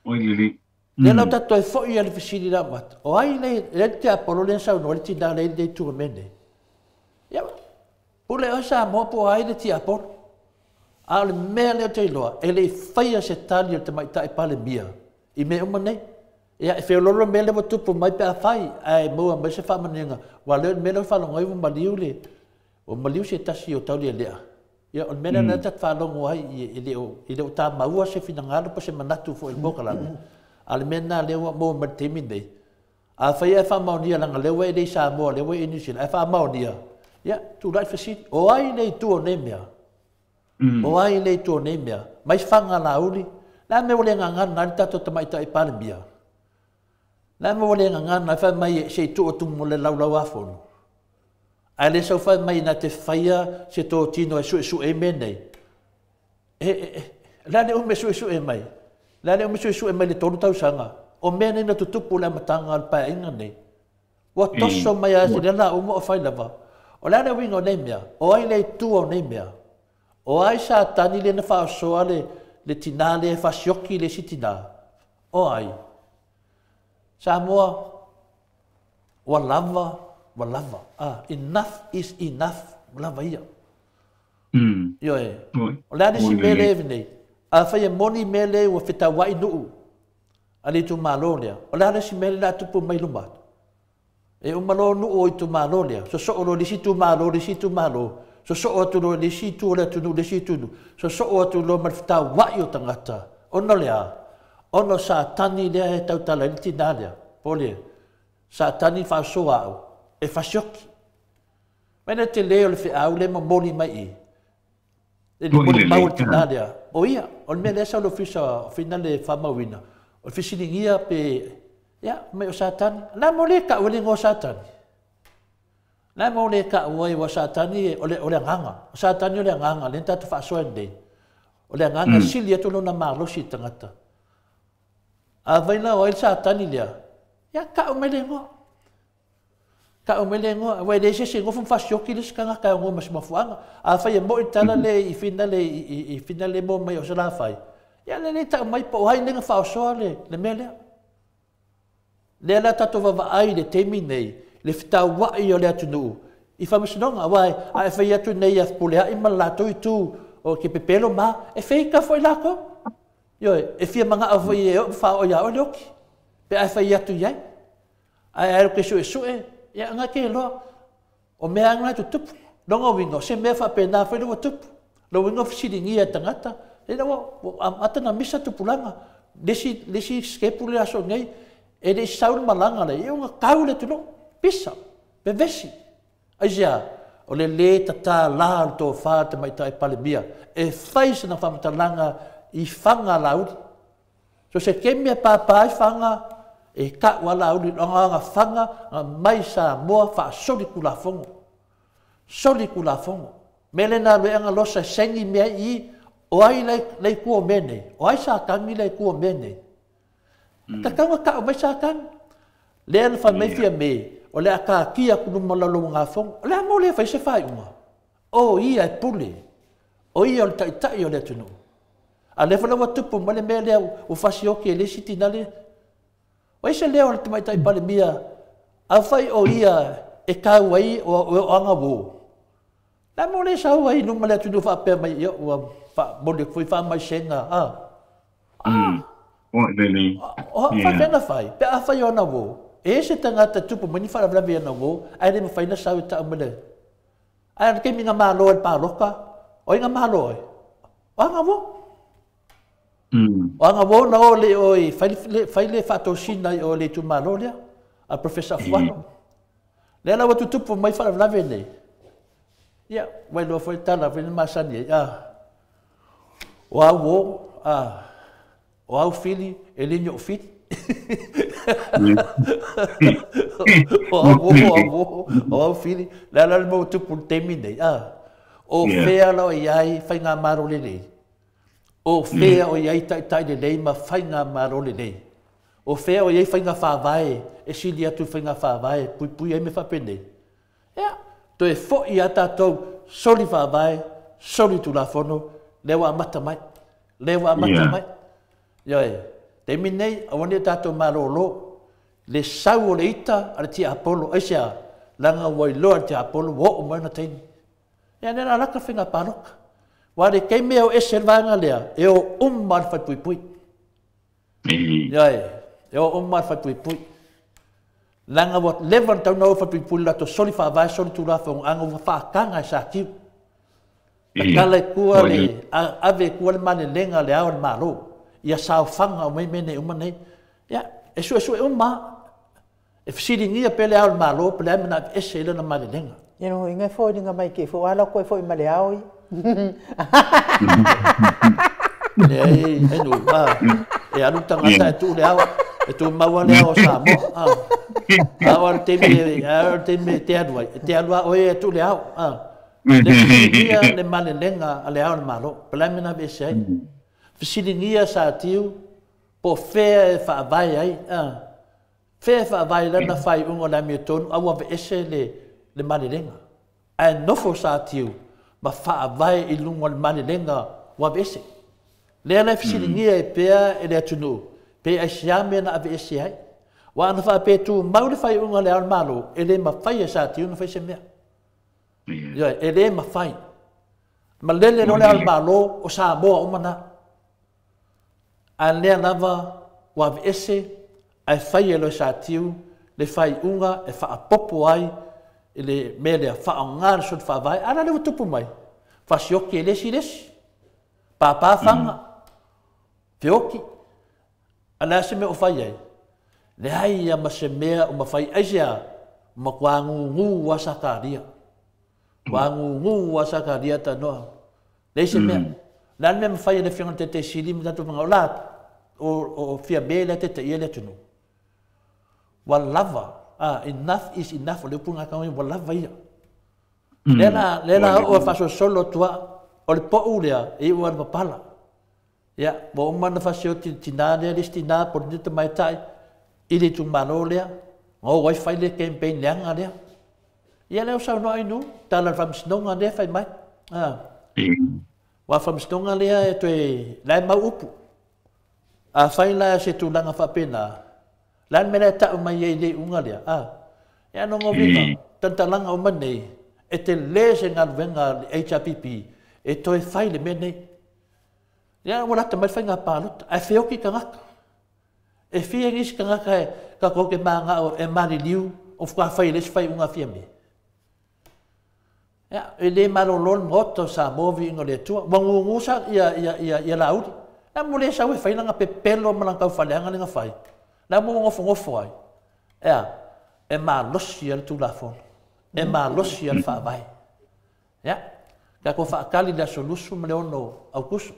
Oi lili. Le lau tato e fo i ale fisiri la mata. O ai le te apolo le sau no, le ti nā le tua menei. Ia ma, pule o sa mo po ai le ti apolo. A le mea leo te iloa, e le whaia se tali o te maita e pale mia. I me umanei. Ia e wheololo mele wa tupu mai pe a whai, ai mua mai se whamaninga, wa leo mele whalongo iwa maliu le, o maliu se tasi o tauli e lea. Ia o mele na tat whalongo ai i leo tā maua se whinangalo pa se manatu fo il mokalanga. Ale mena leo mua martemi nei. A whai e whamaunia langa leo e lei Samoa, leo e New Zealand, e whamaunia. Ia, tu lai whasit, o ai nei tuo nei mea. O ai nei tuo nei mea. Mai whanga la uli, la me ole ngangana nari tato tamaita i pale mea. Nā mo wale ngana whai mai se tō tumu le laulau afonu. A le sau whai mai na te whaia se tō tino e su e menei. La le ume su e mai. La le ume su e mai le tonu tausanga. O menei na tutupu le matanga al pae inga nei. Wa toso mai a se le la umo o whai lava. O la le wingo nei mea. O ai le tua nei mea. O ai sa tani le na whaasoa le tina le whasioki le si tina. O ai. Samoa, walava. Enough is enough. Walava ia. Io e. O lea si mele e vinei. A whaia moni mele ua whitawai nuu. ali tu malo lea. O la si mele la tupu mai luma. E o malo nu o i tu malo lea. So o lo lisi tu malo. So o tu lo lisi tu le tu nu lisi tu nu. So o tu lo marfita wai o tangata. Ono lea. Ono sa tani lea e tau tala liti na lea. Pole. Sa tani fa so au. E fa sioki. Mena te leo le fi au le ma moli mai i. E le moli mau ti na lea. O ia. O le mea lea sa lo fisa fina le fa mawina. O fisilingia pe ya mai o satani na mo le ka o le ngo satani na mo le ka o wa satani o le nganga satani o le nganga le tatu fa so ende o le nganga silia to na malo si tangata a vai na o le satani le ya ka o melengo wa de se singo fun fa shoki le ska ka ngo mas mafuanga a fa ye mo itala le i finale mo mai o sala fai ya le ta mai po hai le fa so le mele le la tato va ai le temi nei le fita wa i o le atunu i fa masnonga wai a fa ya tu nei a pulea i malato i tu o ke pepelo ma e fe ka foi la ko yo e fia manga a foi e fa o ya o loki pe a fa ya tu ya a ke su e ya nga ke lo o me anga tu tup donga wingo se me fa pe na fa lo tup lo wingo fisilingi tangata e no ata na misa tu pulanga desi skepule aso nei e le saul malanga le e unha kaule tu no pisa pe vesi aja o le tata la to fa te mai tai palebia e fais na fa matalanga i fanga laudi so se kemia papa i fanga e ka wala laudi nga fanga mai sa mo fa soli kula fongo melena le nga losa sengi me i o ai le ku mene o ai sa kangi le ku mene Kakanga ka o mai sa kan. Le an fa mai fia me. O le aka kia kunu malalo ngā fong. O le amo le fai se fai unga. O ia e pule. O ia o le tai o le tunu. A le fana watupu ma le mea lea o fasi oki e le siti na le. O isa lea o le tamaitai pale mia. A fai o ia e kau ai o anga wo. Le amo le sa ai numa le tunu fa apea mai ia o mole fui fa mai senga. O lele. O fa pena fai. Pe a fai ona wo. E se tangata tupu mani fa la via na wo. Ai le fai na sa ta amale. Ai ke minga malo al paroka. O inga malo. O nga wo. O nga wo na o le oi fai le fato sina o le tu malo le. A professor Fuano. Le la watu tupu mai fa la via nei. Ya, wai lo foi tala vin masani. Wa wo o au fili e linho fit o au fili la mo tu pun termine o fea lo iai fai nga maro le o fea o iai tai le ma fai nga maro le o fea o iai fai nga fa vai e silia tu fai nga fa vai pui e me fa pende ya to e fo ia tatou soli fa vai soli tu la fono lewa mata mai Yoi, te minei, awane tato marolo, le sau o le ita, ala ti Apollo, aisia, langa wai loa ti Apollo, wo o moina teini. Ia nera alaka whinga paroka. Ware kei mea o eservanga lea, e o umar fai pui. Yoi, e o umar fai pui. Langa wat levan tau nao fai pui lato soli wha vai, soli tu rafa, anga whakanga sa kiu. Kala kua le, ave kua le mane lenga le awan maro. Ia sao fanga o mene uma nei. Ia, e su e uma. E fisiringia pele au malo, pele amena ese ele na malenga. Ia no inga foi dinga mai ke fo ala ko foi male au. Nei, no, e anu tangata e tu le au, e tu maua le au sa mo. Awa te me te adua o e tu le au. Le fisiringia le malenga ale au malo, pele amena ese. Fisilingia sa tiu po fea e whaavai ai. Fea e whaavai lana whai ungo na mi tonu awa ve ese le manilenga. Ai nofo sa tiu ma whaavai I lungo le manilenga wa ve ese. Lea na fisilingia e pea e le atunu. Pe ai siame na ave ese ai. Wa ana wha pe tu maule whai ungo le almalo e le ma whai e sa tiu na whai se mea. E le ma whai. Ma lele no le almalo o sa moa umana. A lea lava wa ese ai fai lo sa tiu le fai unga e fa popo ai le mele fa ngar so fa vai ana le tupu mai fa sioki le si papa fanga fioki ana se me o fai ai le ai ya ma se mea o ma fai asia ma kwangu ngu wa sakaria kwangu wa sakaria ta no le se mea lan me fai le fianga te silim ta tu ngolat o fia bela te ele tunu walava enough is enough le punga ka walava ia lena o fa solo tua o le po ulia e o le pala ya bo man fa sio tinale listina por dit mai tai ili tu malolia o wifi le campaign langa le ia le sa no inu tala fam snonga le fai mai wa fam snonga le e te lai ma upu a fai la se tu langa fa pena lan mena ta mai ye le unga le ya no ngobina tanta langa o mane e te lese ngal venga HPP e toi fai le mene ya wala ta mai fai nga palut a feo ki kanga e fia ris kanga ka ko ke manga o e mari liu o fa fai les fai unga fia me ya e le malolol moto sa movi ngole tu wangu sa ya laudi na mole sa we fai nga pepelo malanga fa lenga nga fai na mo ngofo ai e ma losi al tu la fo e ma losi al fa vai ya ka ko fa kali da solusu me ono au kusu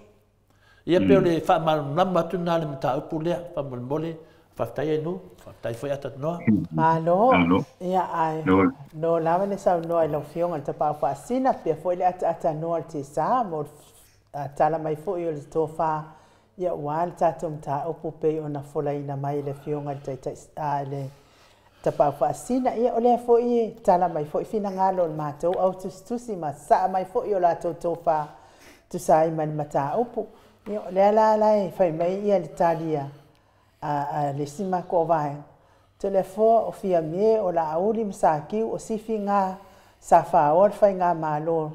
ia pe le fa mal namba tu na le mata upule fa mole fa tai no fa tai foi atat no malo ia ai no lava le sa no ai lo fiong al tapa fa sina pe foi le ata no al ti sa mo tala mai foi o le tofa ia wal tatum ta upu pe ona fola ina mai le fiong al tai le tapa fa sina ia ole foi tala mai foi fina ngalo mato au tusi ma sa mai foi o la tofa tu sai man mata upu ia le la fai mai ia l'Italia le sima ko vai telefo o fia me o la auli msaki o sifinga sa fa o fai nga malo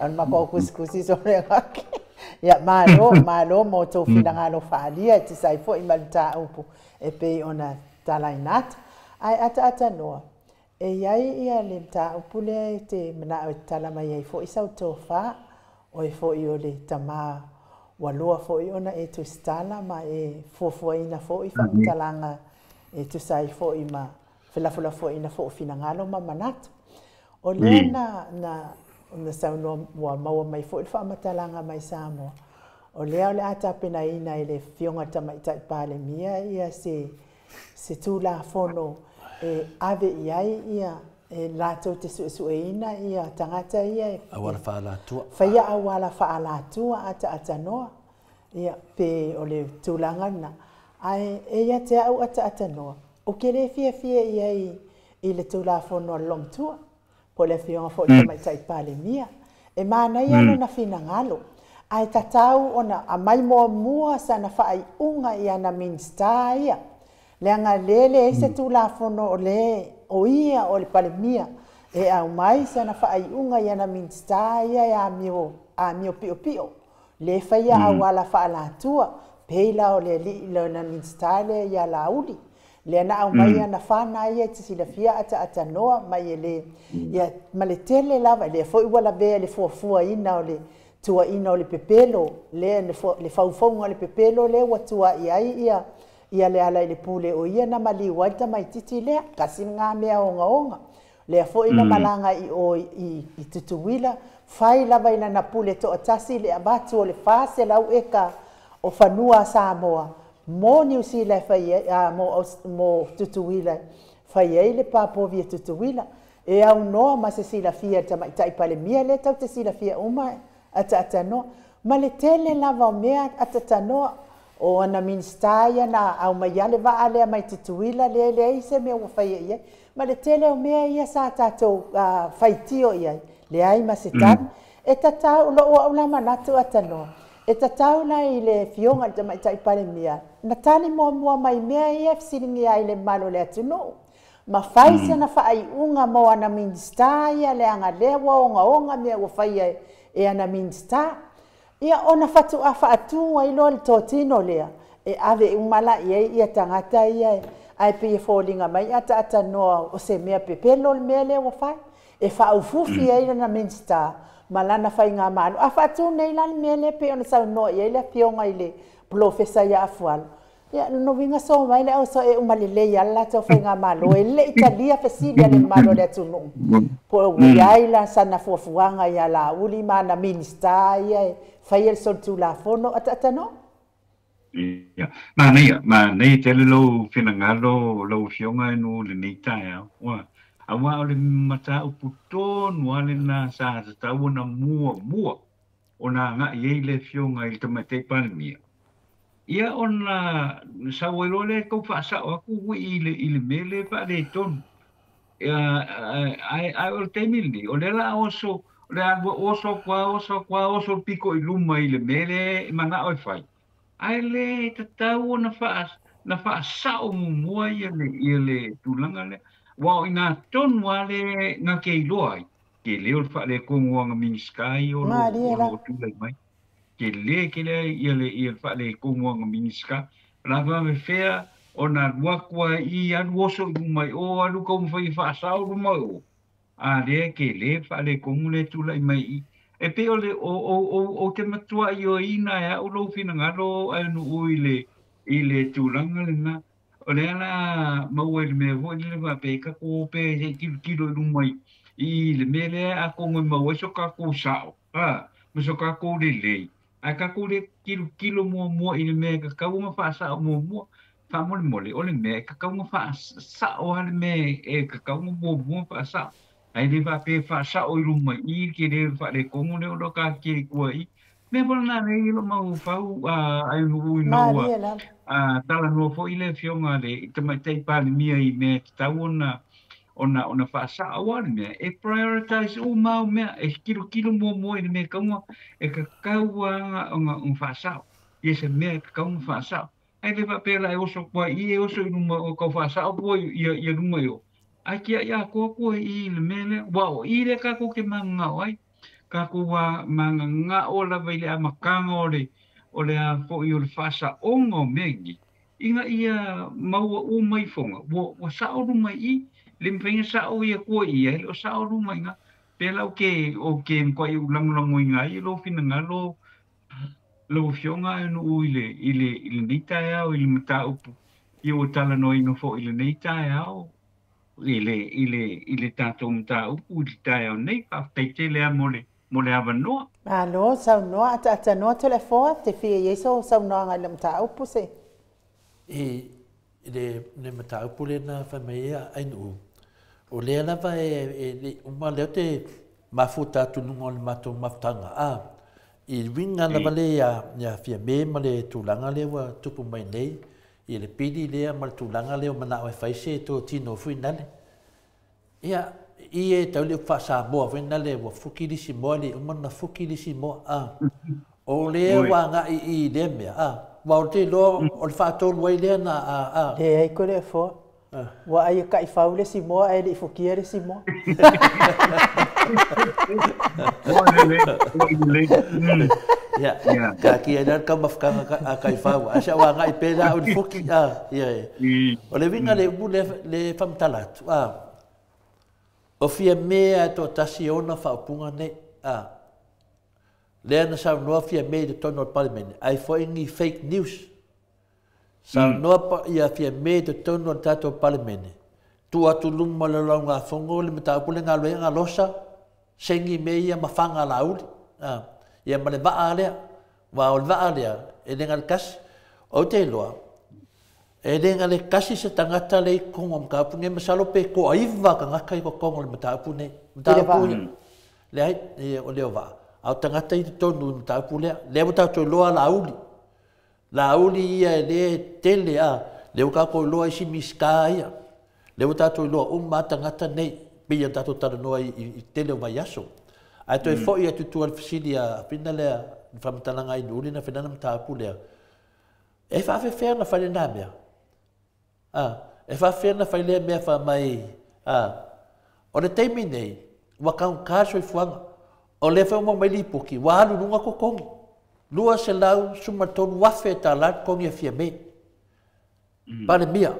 an ma ko kuskusi so le ak ya malo mo to fina nga no fa dia ti sai fo i malta upu e pe ona talainat ai ata no e iai ia le ta upule te mana o tala mai ai fo isa tofa o fo i o le tama walua fo i ona e tu stala ma e fo ina fo i fa talanga e tu sai fo i ma fela fo ina fo fina ngalo ma manat o le na sa no wa ma mai fo i fa matalanga mai samo o le ata pena ina ile fionga tama i pale mia ia se tu la fono e ave iai ia e lato te sueina ia tangata ia awala fa la tua faia awala fa la tua ata noa ia pe ole tulanga na ai e ia te au ata noa o kere fia iai i le tula fono lom tua po le fionga fo te mai tai pale mia e mana ia no na fina ngalo ai tatau ona a mai mua sana fa ai unga ia na minsta ia leanga lele e se tula fono o le o ia o le palemia e au mai sana fa ai unga ia na minsta ia a mio pio le faia awala fa la tua peila o le na minsta le ia la uli le na au mai na fa na ia te sila fia ata noa mai le ia maletele lava le foi wala be le fua ina o le tua ina o le pepelo le faufonga le pepelo le watua ia le ala le pule o ia na mali waita mai titi le kasi nga mea onga le fo ina malanga i tutuwila fai lava ina na pule to atasi le abatu o le fase lau eka o fanua Samoa mo New Zealand fai mo tutuwila fai le papo via tutuwila e au noa ma se sila fia tai pale mia le tau te sila fia uma ata no ma le tele lava o mea ata no o ana minstaia na au mai ale va ale mai tutuila le se me o fai ia ma le tele o mea ia sa tato fai tio ia le ai ma se tan e tata lo o la manatu atano e tata na ile fionga te mai tai pale mia na tani mo mai mea ia siringi ai le malo le atuno ma fai se na fai unga mo ana minstaia le anga le wa onga mea o fai e ana minsta Ia ona fatu a faatu ai lo le totino lea. E ave umala ia tangata ia ai pe fallinga mai ata no o se mea pepelo le mea le wa fai. E fa ufufi ai na minsta malana fai nga malu. A faatu nei la le mea le pe ona sa no ia le pionga ile professor ia afual. Ia no vinga so mai le o so e umalile ia la to fai nga malu. E le Italia fesilia le malo le tunu. Po ia la sana fuafuanga ia la uli mana minsta ia fai el sol tu la fono ata no. Ia. Ma nei tele lo finangalo lo fionga no le nei taia. Wa. Awa o le mata uputo no ale na sa ta una mua. Ona nga ye le fionga il tomate palmia. Ia ona sa welo le ko fa sa aku ile mele pa le ton. Ai o temili o le la oso le oso kwa pico iluma ile mele mana o fai. Ai le tatau na fa sa o mua ile tulanga le wa ina ton wale nga ke loi ke le fa le ko nga miniskai o lo tu le mai ke le ile fa le ko nga miniska la va me fea ona wakwa I an woso mai o alu ko fa sa o mai o a le ke le fa le ko le tu le mai e pe o te matua I ina ya o lo fina ngalo anu ile tulanga le na o le ala mauel me vo le va pe ka ko pe kilo lu mai I le mele a ko mo mo so ka ko sa mo so ka ko le a ka ko le kilo mo I le me ka mo fa sa mo fa mo o le me ka mo fa sa o le me e ka mo fa sa ai le va pe fa sa o lu mai I ke le fa le ko mo le o ka ke ko I me bona le lo mau fa ai lu no tala no fo ile fionga le te mai te pa mia I me ta ona fa sa wa me e prioritize o mau me e kilo mo I me ka mo e ka nga fa sa ye se me ka fa sa ai le va pe la o so kwa I o so no ko fa sa o ia no mai o ai kia ia ko I le mele wa I le ka ko ke manga ai ka ko wa manga o la vele a makanga o le a fo I o le fasa ongo mengi inga ia mau o mai fonga wa sa o mai I le mpenga sa o ia ko I o sa o mai nga pela o ke ko I lang inga I lo finanga lo fionga no ile nita ya o ile mata upu I o tala no ino fo ile nita ya o ile tato mta upu ile taia nei pa te le mo le ava noa. Alo, sau noa ata noa telefona te fia yeso sau noa ngai le mta upu se. Le mta upu le na famea ainu. O le lava e uma leo te mafuta tunungo le mato mafutanga. I winga lava le ya fia me ma le tulanga le wa tupu mai nei. I le pidi lea ma le tulanga leo mana o e faise to tino fui nale. Ia e tau leo whasa moa fui nale wa fukilisi moa le umana fukilisi moa. O lea wa nga I le mea. Wa o te lo o le whaatolu wai lea na. Le ai ko le fo. Wa ai ka I faule si moa e le fukiere si moa. Ya, ka ki ana ka mafkanga ka ifawa. Asa wa nga ipela o fuki ya. O le vinga le famtalat. O fia mea to tasiona fa punga ne le na sa no fia mea de tono parliament. Ai foi ni fake news. Sa no pa ia fia mea de tono tato parliament. Tu atu luma le longa fongo le mata pulenga loenga losa. Sengi mea mafanga lauli. Ia male vaa lea, wa o vaa lea, e lenga le kasi, o te loa. E lenga le kasi se tangata le kongo mkapune, masalo pe ko aiva ka ngaka I ko kongo le matapune. Matapune. Le hai, o leo vaa. Au tangata I tonu matapune, le mata to loa lauli. Lauli ia le tele le ka ko loa isi miska ia. Le mata to loa tangata nei, pia tato tara noa I tele o mai aso. Ai toi fo ia tutu al fisilia pina lea whamtalanga I nuri na whenana mtapu lea. E whawhewhea na whaile nā mea. E whawhewhea na whaile mea wha mai. O le teimi nei, wa kaun kāso I fuanga. O le whao mai lipuki, wa alu runga ko kongi. lua se lau suma tonu wafe ta lat kongi fia me. Pale mia,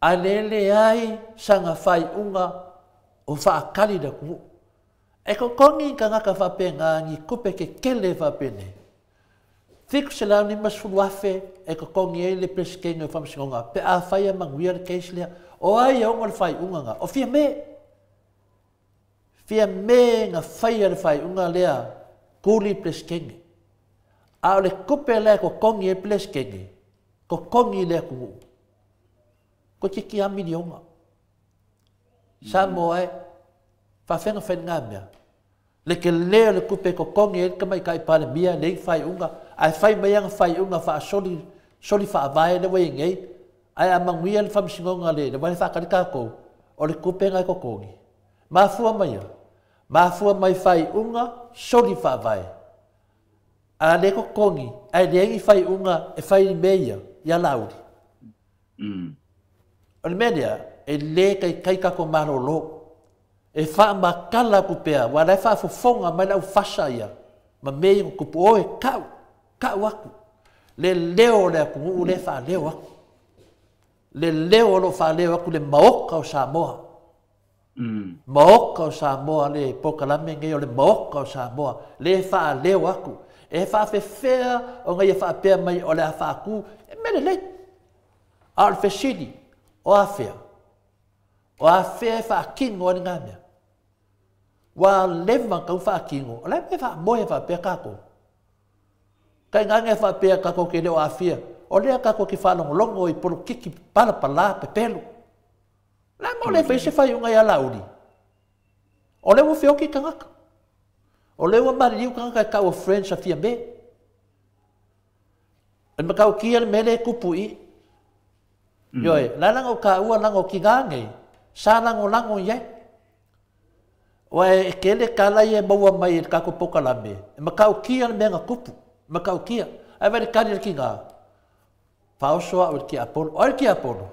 a lele ai sanga fai unga o whaakali da kungu. E ko kongi ka ngaka whapenga ngi kupe ke kele whapene. Thiku se lau ni masfulu wafe e ko kongi e le preskenga whamsingonga pe a whaia manguia le keislea o ai a unga le fai unga nga. O fia me. Fia me nga whaia le fai unga lea kuli preskenge. A le kupe lea ko kongi e preskenge. Ko kongi lea kungu. Ko tiki ami ni onga. Sa moe, whawhenga whenga mea. Le ke lea le kupe ko kongi e kamai kai pale mia, le whai unga. Ai whai maianga whai unga wha soli wha avae le wai ngei. Ai a manguia le whamsingonga le wai whakari kako. O le kupe ngai ko kongi. Mafua maia. Mafua mai whai unga, soli wha avae. A le ko kongi, ai le engi whai unga e whai meia, ia lauri. O le media, e le kai kako marolo. E wha makala kupea, wa rai wha fufonga mai lau fasa ia. Ma mei ko kupu o e kau aku. Le leo le aku ngu le wha leo aku. Le leo lo wha leo aku le maoka o Samoa. Maoka o Samoa le pokalame ngai o le maoka o Samoa. Le wha leo aku. E wha whewhea o ngai e wha pea mai o le a wha aku. E mele lei. A le whesidi. O a whea. O a whea e wha kingo ni ngā mea. Wa leva kau wha kingo. O le me wha moe wha pea kako. Kai ngange wha pea kako ke leo a whea. O lea kako ki wha longo i polo kiki pala pe pelu. La mo le whaise whai unga i ala uri. O le mo whioki kangaka. O le wa maririu kangaka e kau a friends a fia me. E makau kia le mele kupu i. Yoe, la lango ka ua lango ki ngangei. Sa lango iai. Wa e kele kala i e maua mai e kako pokalame. E makau kia le menga kupu. Makau kia. Ai vare kani le ki ngā. Whaosoa o ki Apollo. O ki Apollo.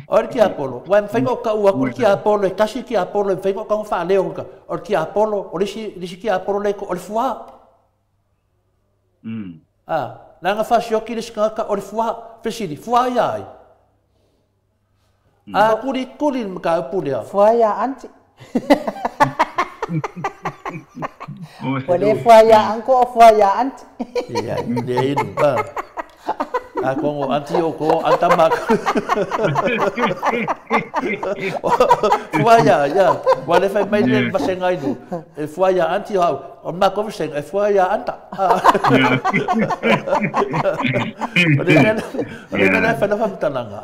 O ki Apollo. Wa e mwhaingo ka ua kuri ki Apollo. E kasi ki Apollo. E mwhaingo ka mwha leo huka. O ki Apollo. O lisi ki Apollo leko. O le fua. Nanga whasioki le skaka o le fua. Pesiri. Fua ia ai. Kuri maka upu lea. Fua ia anti. O le fua ia anko o fua ia anti. Ia, le inu. Kongo anti o ko antama. Fua ia. Wa le fai mai le masenga inu. E fua ia anti hau. O mako masenga. E fua ia anta. O le mena e whanawha mtananga.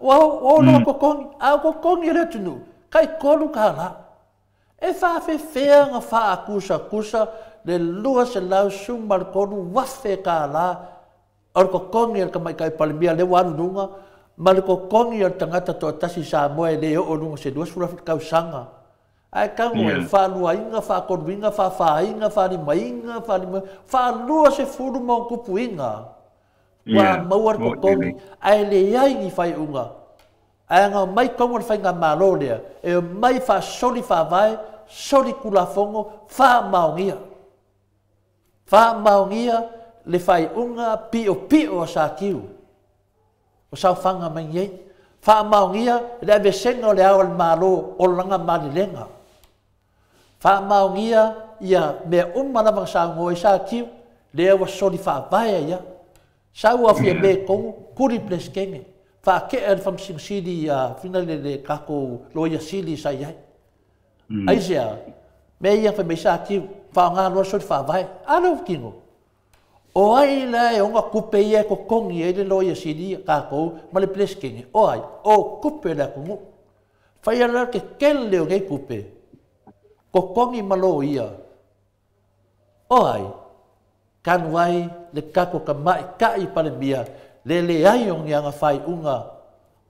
Wao no ko kongi. Ko kongi re tunu. Kai kolu ka la. E whawhewhea ngā whaakusa le lua se lau sumar konu wafe ka la. Or ko kongi al kamai kai palimia le wanu nunga. Ma le ko kongi al tangata to atasi sa moe le o nunga se duas fura kau sanga. Ai kango e whanua inga, whakonu inga, whawhainga, whanimainga, whanua se furu mo kupu inga. Wa mauar ko kongi. Ai le iai ni whai unga. Ai ngā mai kongo le whai ngā malo lea. E mai wha soli whawai, soli kulafongo, wha maongia. Wha maongia le whai unga pio a sa kiu. O sa whanga mai iei. Wha maongia le ave senga o le awal malo o langa malilenga. Wha maongia ia mea umanamang sa ngoi sa kiu. Le awa soli whawai ia. Sa ua fia me kongo, kuri pleskenge. Wha ke an wham sing sili whina le kako loia sili sa iai. Aisea, me ia wha me sa kiu, wha ngā loa sori wha vai, alo kingo. O ai la e onga kupe ia ko kongi e le loia sili kako ma le pleskenge. O ai, o kupe la kongo. Whai ala ke kel leo ngei kupe. Ko kongi malo ia. O ai, kan wai le kako ka mai kai pale mia le ai o ngia whai unga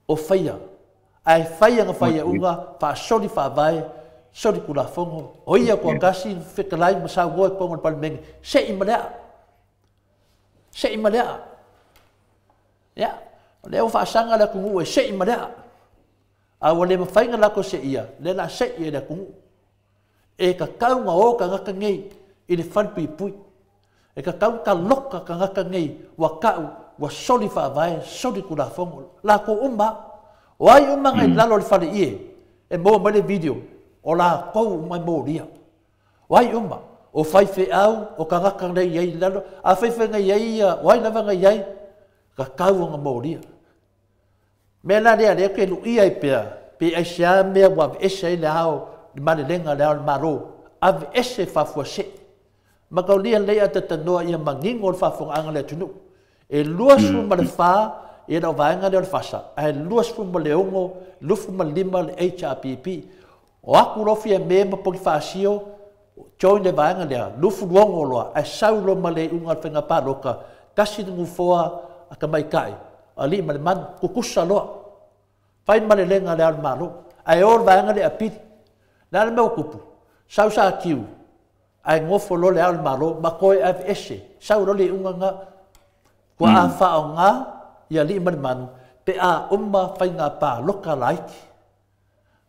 o whaia. Ai whaia nga whaia unga, wha sori wha vai, sori kula fongo. O ia kua kasi whekalai masau ngoe kongo pale mengi. Se imalea. Se imalea. Ya, leo wha sanga la kungu e se imalea. A wale ma whainga lako se ia, le la se ia la kungu. E ka kaunga o ka ngaka ngei, i le whanpui pui. E ka kau ka loka ka ngaka ngai wa kau wa soli fa vai soli kula fongo la ko umma wai umma ngai lalo le fale ie e mo male video o la ko mai mo ria wai umma o fai fe au o ka ngaka ngai ye lalo a fai fe ngai ye wai lava ngai ye ka kau nga mo ria me la dia de ke lu ia pe ai sha me wa ese le au ma le lenga le maro av ese fa fo se ma ka lia le ata tanoa ia mangingol fa fo anga le tunu e luas fu ma le fa e no vaenga le fasa e luas fu ma le ongo lufu ma lima le HRPP o aku lo fia me ma poki fa sio join le vaenga le lufu longo lo e saulo ma le unga fenga pa loka kasi ngu foa aka mai kai ali ma le man kukusa lo fai ma le lenga le al malo ai ol vaenga le apit na le me okupu sau sa kiu ai ngofo lo le al malo ma koe ese sau lo le unga nga kua a whao ngā, ia li mani manu, pe a umma whainga pā loka laiki.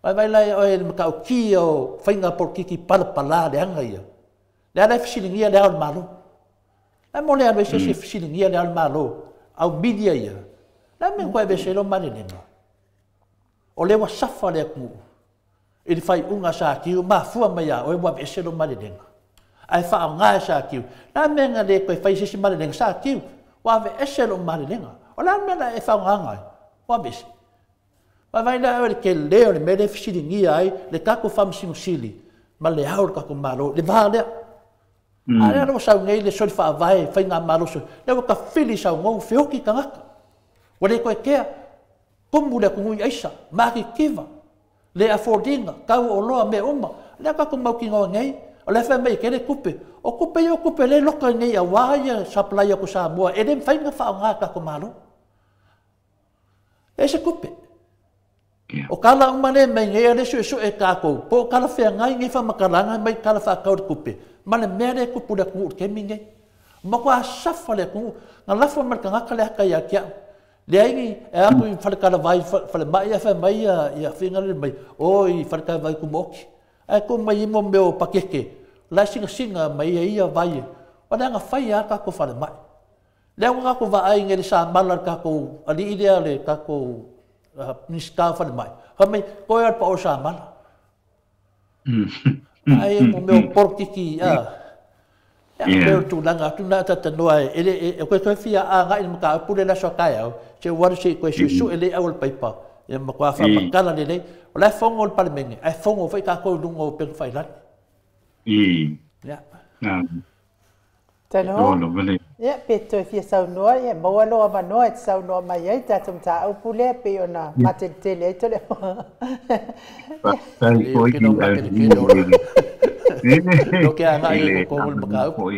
Vai lai oe makau ki o whainga porkiki palapala le anga ia. Le anai fisilingia le al malo. Lai mo le anai se fisilingia le al malo, au media ia. Lai me koe vese lo mani nenga. O le wa safa le aku. I di whai unga sa kiu, ma fua mai a, oe wa vese lo mani nenga. Ai whao ngā sa kiu. Lai me nga le koe whai sisi mani nenga sa kiu. Wa ve eselo mali lenga ola mena e fa nganga wa bes wa vai la o ke leo le mede fisi ngi ai le ka ko fam sili ma le haur ka ko malo le vale ala no sa ngai le sol fa vai fa nga malo so le ka fili sa ngo fioki ka ngaka wa le ko ke como le ko ngi aisa ma ki kiva le affordinga ka o lo me umma le ka ko mau ki ngai o le fa mai ke le kupe o kupe le loka ngai a waia supply ko sa moa e dem fainga fa nga ka ko malo e se kupe o kala umane mai ngai le su e ka ko po kala fa ngai ngai fa makalanga mai kala fa ka kupe male mere kupu le ku ke mingai ma ko safa le ku nga la fa mar ka kala ka ya kia le ai e a ku fa kala vai fa le mai fa mai ya finga le mai oi fa ka vai ku moki ai ko mai mo meu pakeke la singa mai ia vai o nga fai aka ko fa mai le nga ko va ai ngeli sa malar ka ko ali ideale ka ko niska fa mai ha mai ko ya pa o sa mal ai mo meu porkiki ya meu tu langa tu na ta no ai ele ko fia a nga il ka pule la so kai che war se ko su ele awal paipa ya ma ko fa kala le la fongo pa mengi ai fongo fa ka ko dungo pe fai la Ja. Tano. Ja, peto fia sau noa, ja, maua loa manoa, et sau noa mai ai, tatum ta au pule, pe ona mate tele, tole. Tai koi ki no ke ana i ko ko makau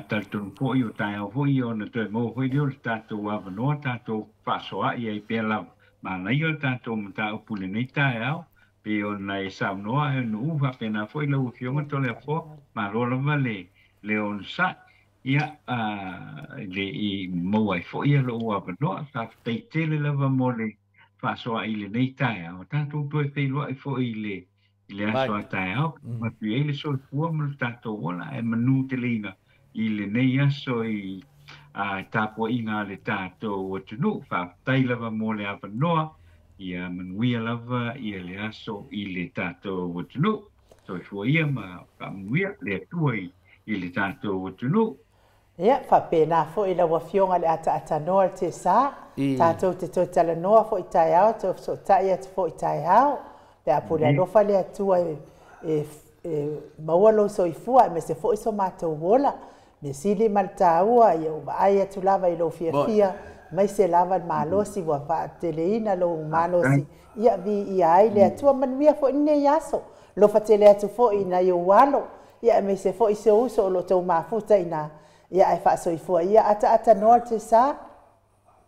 tatou foi o tai o foi ona te mo foi dio tatou ava no tatou pasoa i ai pela ma nei o tatou mata o pule nei tai au pe ona e sa no e no va pena foi lo fionga tole fo ma lo vale le on sa ia le i mo ai foi lo ava no sa te tele lava mole pasoa i le nei tai au tatou to e pe lo ai foi le aso tai au ma pi ele so fu mo tatou ona e manu te lina i le nei aso i tapo inga le tātou o tunu, whaatai lava mō le awanoa, ia manuia lava ia le aso i le tātou o tunu. So i fua ia ma whaamuia le atua i le tātou o tunu. Ia, whapena fo i lawa fionga le ata noa te sā, tātou te tō tala noa fo i tai au, tō so tai atu fo i tai au, pe apure alofa le atua maualo so i fua, me se fo i so mātou wola, me sili maltaua ia ai atu lava i lo fia mai se lava malosi wa fa teleina lo malosi ia vi ia ai le atua manuia fo ine yaso lo fa tele atu fo ina yo walo ia me se fo i se uso lo tau mafuta ina ia ai fa so i fo ia ata norte sa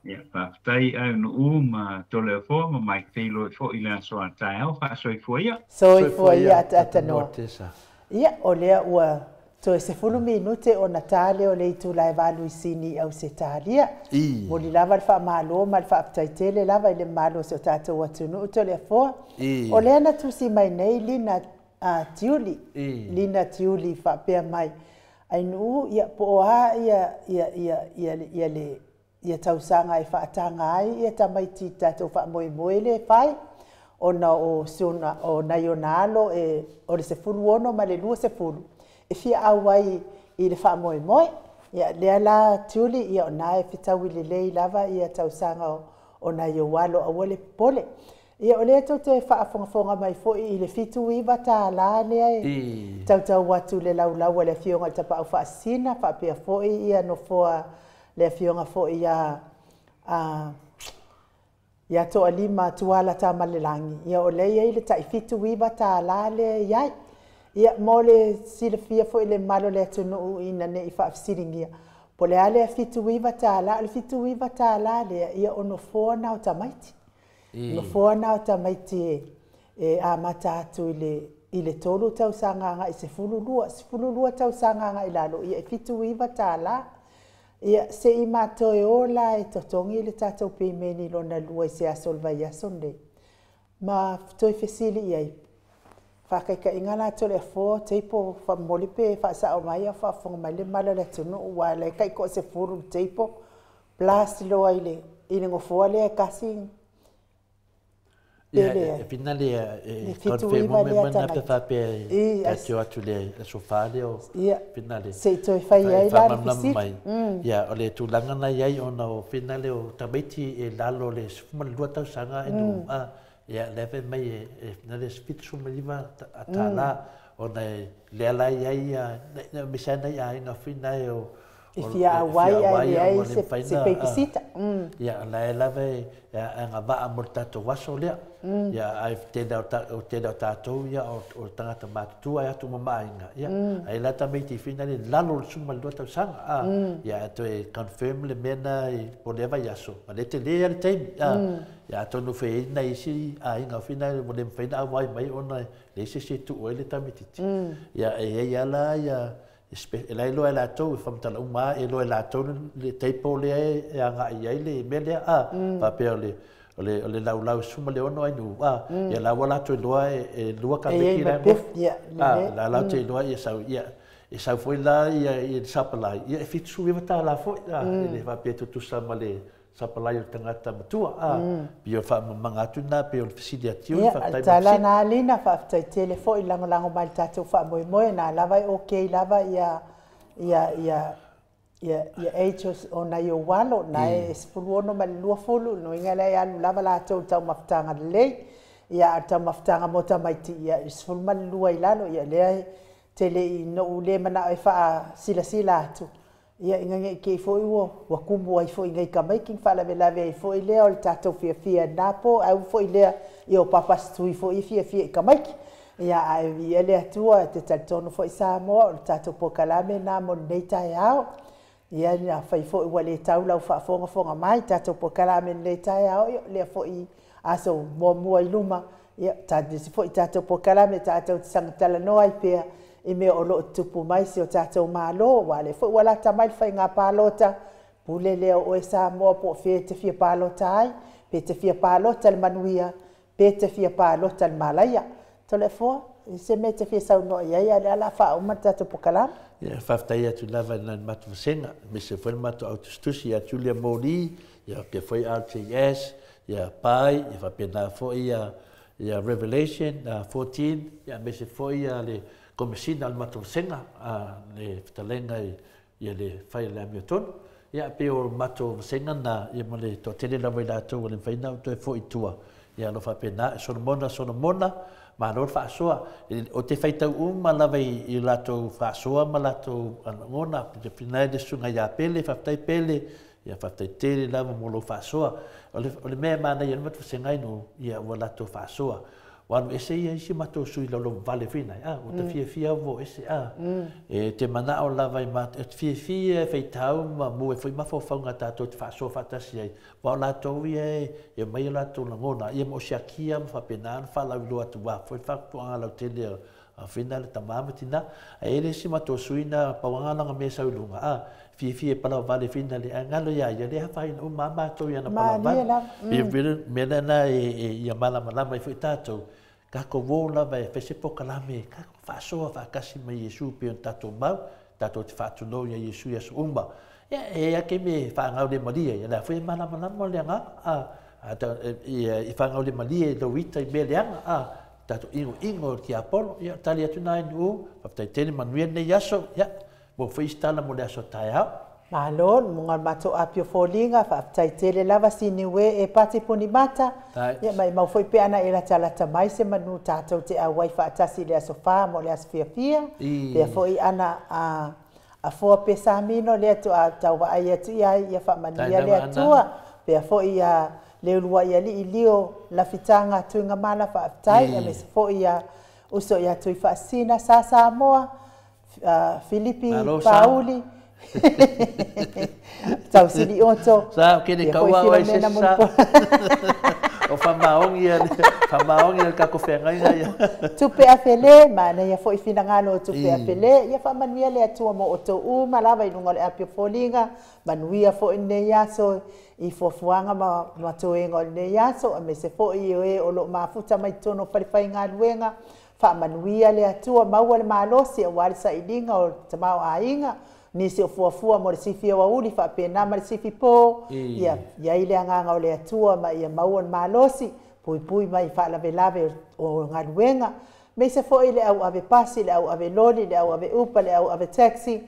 ia fa tai ai no uma tole fo ma mai filo fo ina so atai au fa so i fo ia ata norte sa ia o le ua So se fulu minute o Natale o le itu lai valu isini au se talia. Mo li lava fa malo mal fa aptaitele lava ile malo so tata watunu to le fo. O le ana tu si mai nei lina tiuli lina tiuli fa pe mai ai nu ia po a ia le tausanga e fa tanga ai ia tamaiti tato fa moi le fai ona o sona o naionalo e o le se fulu ono ma le lua se fulu e fia awai i le fa moi ia le ala tiuli ia ona e fitawi le lava ia tausanga o naioalo awole pole ia o le tau te whaafongafonga mai fo i le fitu iwa tā la lea e tau watu le laulau le fionga te pa au whaasina whaapea fo i ia no foa le fionga fo i ia toa lima tuala tā malelangi ia o le i le tai fitu iwa tā la lea iai ia mo le sila fia fo i le malo le atunu ina ne i whaafsiringia po le ale fitu iwa tā la le fitu iwa tā la lea ia ono foa nao tamaiti no foana o tamaiti e a mata atu i le tolu tausanga i se fululua tausanga i lalo ia fitu iwa tala ia se i mato e ola e totongi le tatou peimeni lona lua i se asolva i asonde ma toi fesili iai whakaika ingala tole a fo teipo whamolipe whaasa o mai a whafonga mai le mala le tunu ua le kaiko se furu teipo plus loa i le ngofoa le kasi finale confirmo me mana pe fa pe atio atu le sofa le o finale se to fai ai la mai ya ole tu langa na ai ona o finale o tabeti e lalo le fuma lua tau sanga e no ya leve mai e finale spitsu me liva atala ona le ala ai ya me sana ai na finale o Ifia ai se pepesita. Ya la lave nga va mortato waso le. Ya ai te da tato ya o tangata matu ai atu mamainga. Ya ai la tamiti finale lalo suma lo ta sanga. Ya to e confirm le mena i podeva yaso. Ma le te le al time. Ya to no fe na isi ai nga finale mo le fe na vai mai ona le se tu o le tamiti. Ya ya la ya Elai loa la tau whamtala uma e loa la tau le teipo le e anga i ai le me le pa pe ole lau suma le ono ai nu ia la wala tu loa e lua ka meki la la tu loa e sau foi la ia sapala ia e fitu ia ta la foi le va pe tu sama le sapala o tangata matua bio fa manga tu na pe o fisili atiu fa tai tala na lina fa tai telefo lango mal tatu fa moi na lava okay lava ia hos ona yo walo na espulu no mal lua fulu no ingala ya lava la tau maftanga le ia tau maftanga mota maiti ia espulu mal lua ilalo ia le tele no le mana e fa sila tu ia inga ke foi wa kumu ai foi ngai ka making fala vela ve foi le o tato fia napo au foi le io papa stui foi fia ka maiki ia ai ele atua te tatono foi sa mo o tato po kalame na mo neita yao ia na fai foi wa le taula fa fonga mai tato po kalame neita yao le foi aso mo ai luma ia tato foi tato po kalame tato sangtala no ai pe e me o lo tupu mai si o tatou malo wale fo wala tamai fai nga palota pule le o esa mo po fe te fia palota ai pe te fia palota le manuia pe te fia palota le malaya tole fo se me te fia sau no ia ala fa o mata to pokala ya fafta ia tu lava na matu senga me se foi matu autostusi ya Julia Mori ya ke foi RTS ya pai ya fa pena fo ia Revelation 14 ya me se foi le komesina al matu senga le talenga ia le fai le amioton ia pe o matu senga na ia mole to tele la vai to le fai na to fo itua ia lo fa pena sono mona ma no fa soa o te fai tau uma la vai i lato fa soa ma lato ngona te pina de sunga ia pele fa tai pele ia fa tai tele la mo lo fa soa o le me mana ia matu senga no ia o lato fa soa wan ese ia si mato sui lo vale fina o te fia vo ese e te mana o lava i mat e fia fei tau ma mo e foi ma fo fanga tato te fa so fata si ai wa la to e mai la to la ngona ia mo shakia fa penan fa la lo atu wa foi fa to ala tele a final tamama tina e ele si mato sui na pawanga nga mesa ulunga fia para vale fina le ngalo ya le fa in mama to ya na pala me na e ya mala mai foi tato kako vola vai pese pokalame kako fasoa fakasi mai Yesu pe on tato mau tato te fatulo ya Yesu ya umba ya e ke me fangau de Maria ya la foi mana mo le nga ata i fangau de Maria do wita i be le nga tato ingo ki Apollo ya tali atu nai nu pa tele manuel ne yaso ya mo foi stala mo le aso taia Malon, mungal mato apio folinga, whaaftai tele lava sini we e pati puni mata. Ia mai mau foi pe ana ila talata mai se manu tātou te awai whaatasi lea sofa mo lea sfia. Pea foi ana a foa pe samino lea tu a tau wa ai atu ia whaamania lea tua. Pea foi a leo lua ia li ilio la fitanga tuinga mala whaaftai. Ia me se foi a uso ia tui whaasina sa Samoa, Filipi, Pauli. Tau sili oto. Sa kene kaua wai se sa. O famaongi el kako fengai ya. Tupe afele mana ya foi finangalo tupe afele ya famanuia le atua mo oto u malava ilunga le apio folinga manuia fo ine yaso I fofuanga ma toenga le yaso me se fo I e o lo mafuta mai tono falifainga luenga fa manuia le atua maua le malosi o wali sa idinga o tamau ainga ni se fuafua mo le sifi wa uli fa pena ma le sifi po ia ile anga o le atua ma ia maua le malosi pui mai fa la velave o ngaluenga me se fo ile au ave pasi le au ave loli le au ave upa le au ave taxi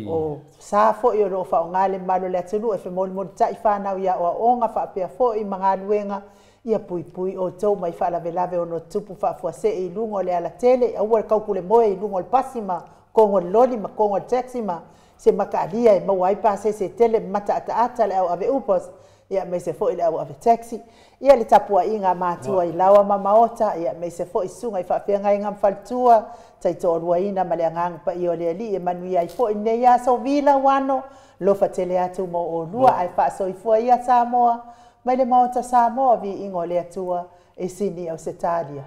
o sa fo I lo fa ngale malo le tulu e fe mo tai fa na ia o onga fa pe fo I mangaluenga ia pui o tau mai fa la velave o no tupu fa fo se I lungo le ala tele au le kaukule mo I lungo le pasima kongo loli ma kongo taxi ma se makalia e mawai pa se tele mata ata le au ave upos ia me se fo ile au ave taxi ia le tapua inga matua I lawa mamaota ia me se fo isunga I fa fenga inga mfaltua tai to ruaina male ngang pa I ole ali e manuia I fo ine ia so vila wano lo fa tele atu mo o lua ai fa so I fo ia Samoa mai le maota Samoa vi ingo le atua e sini au setalia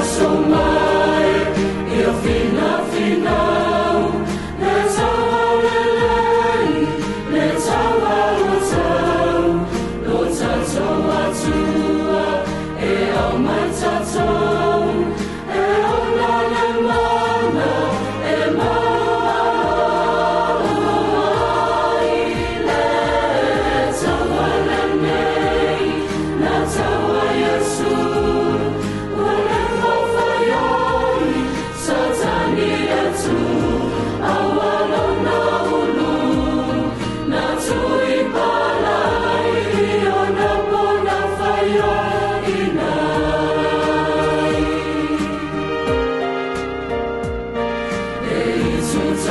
So mai, io fina let's all let's all e o matzo, e o la mana, e let's all let's all Yesu. It's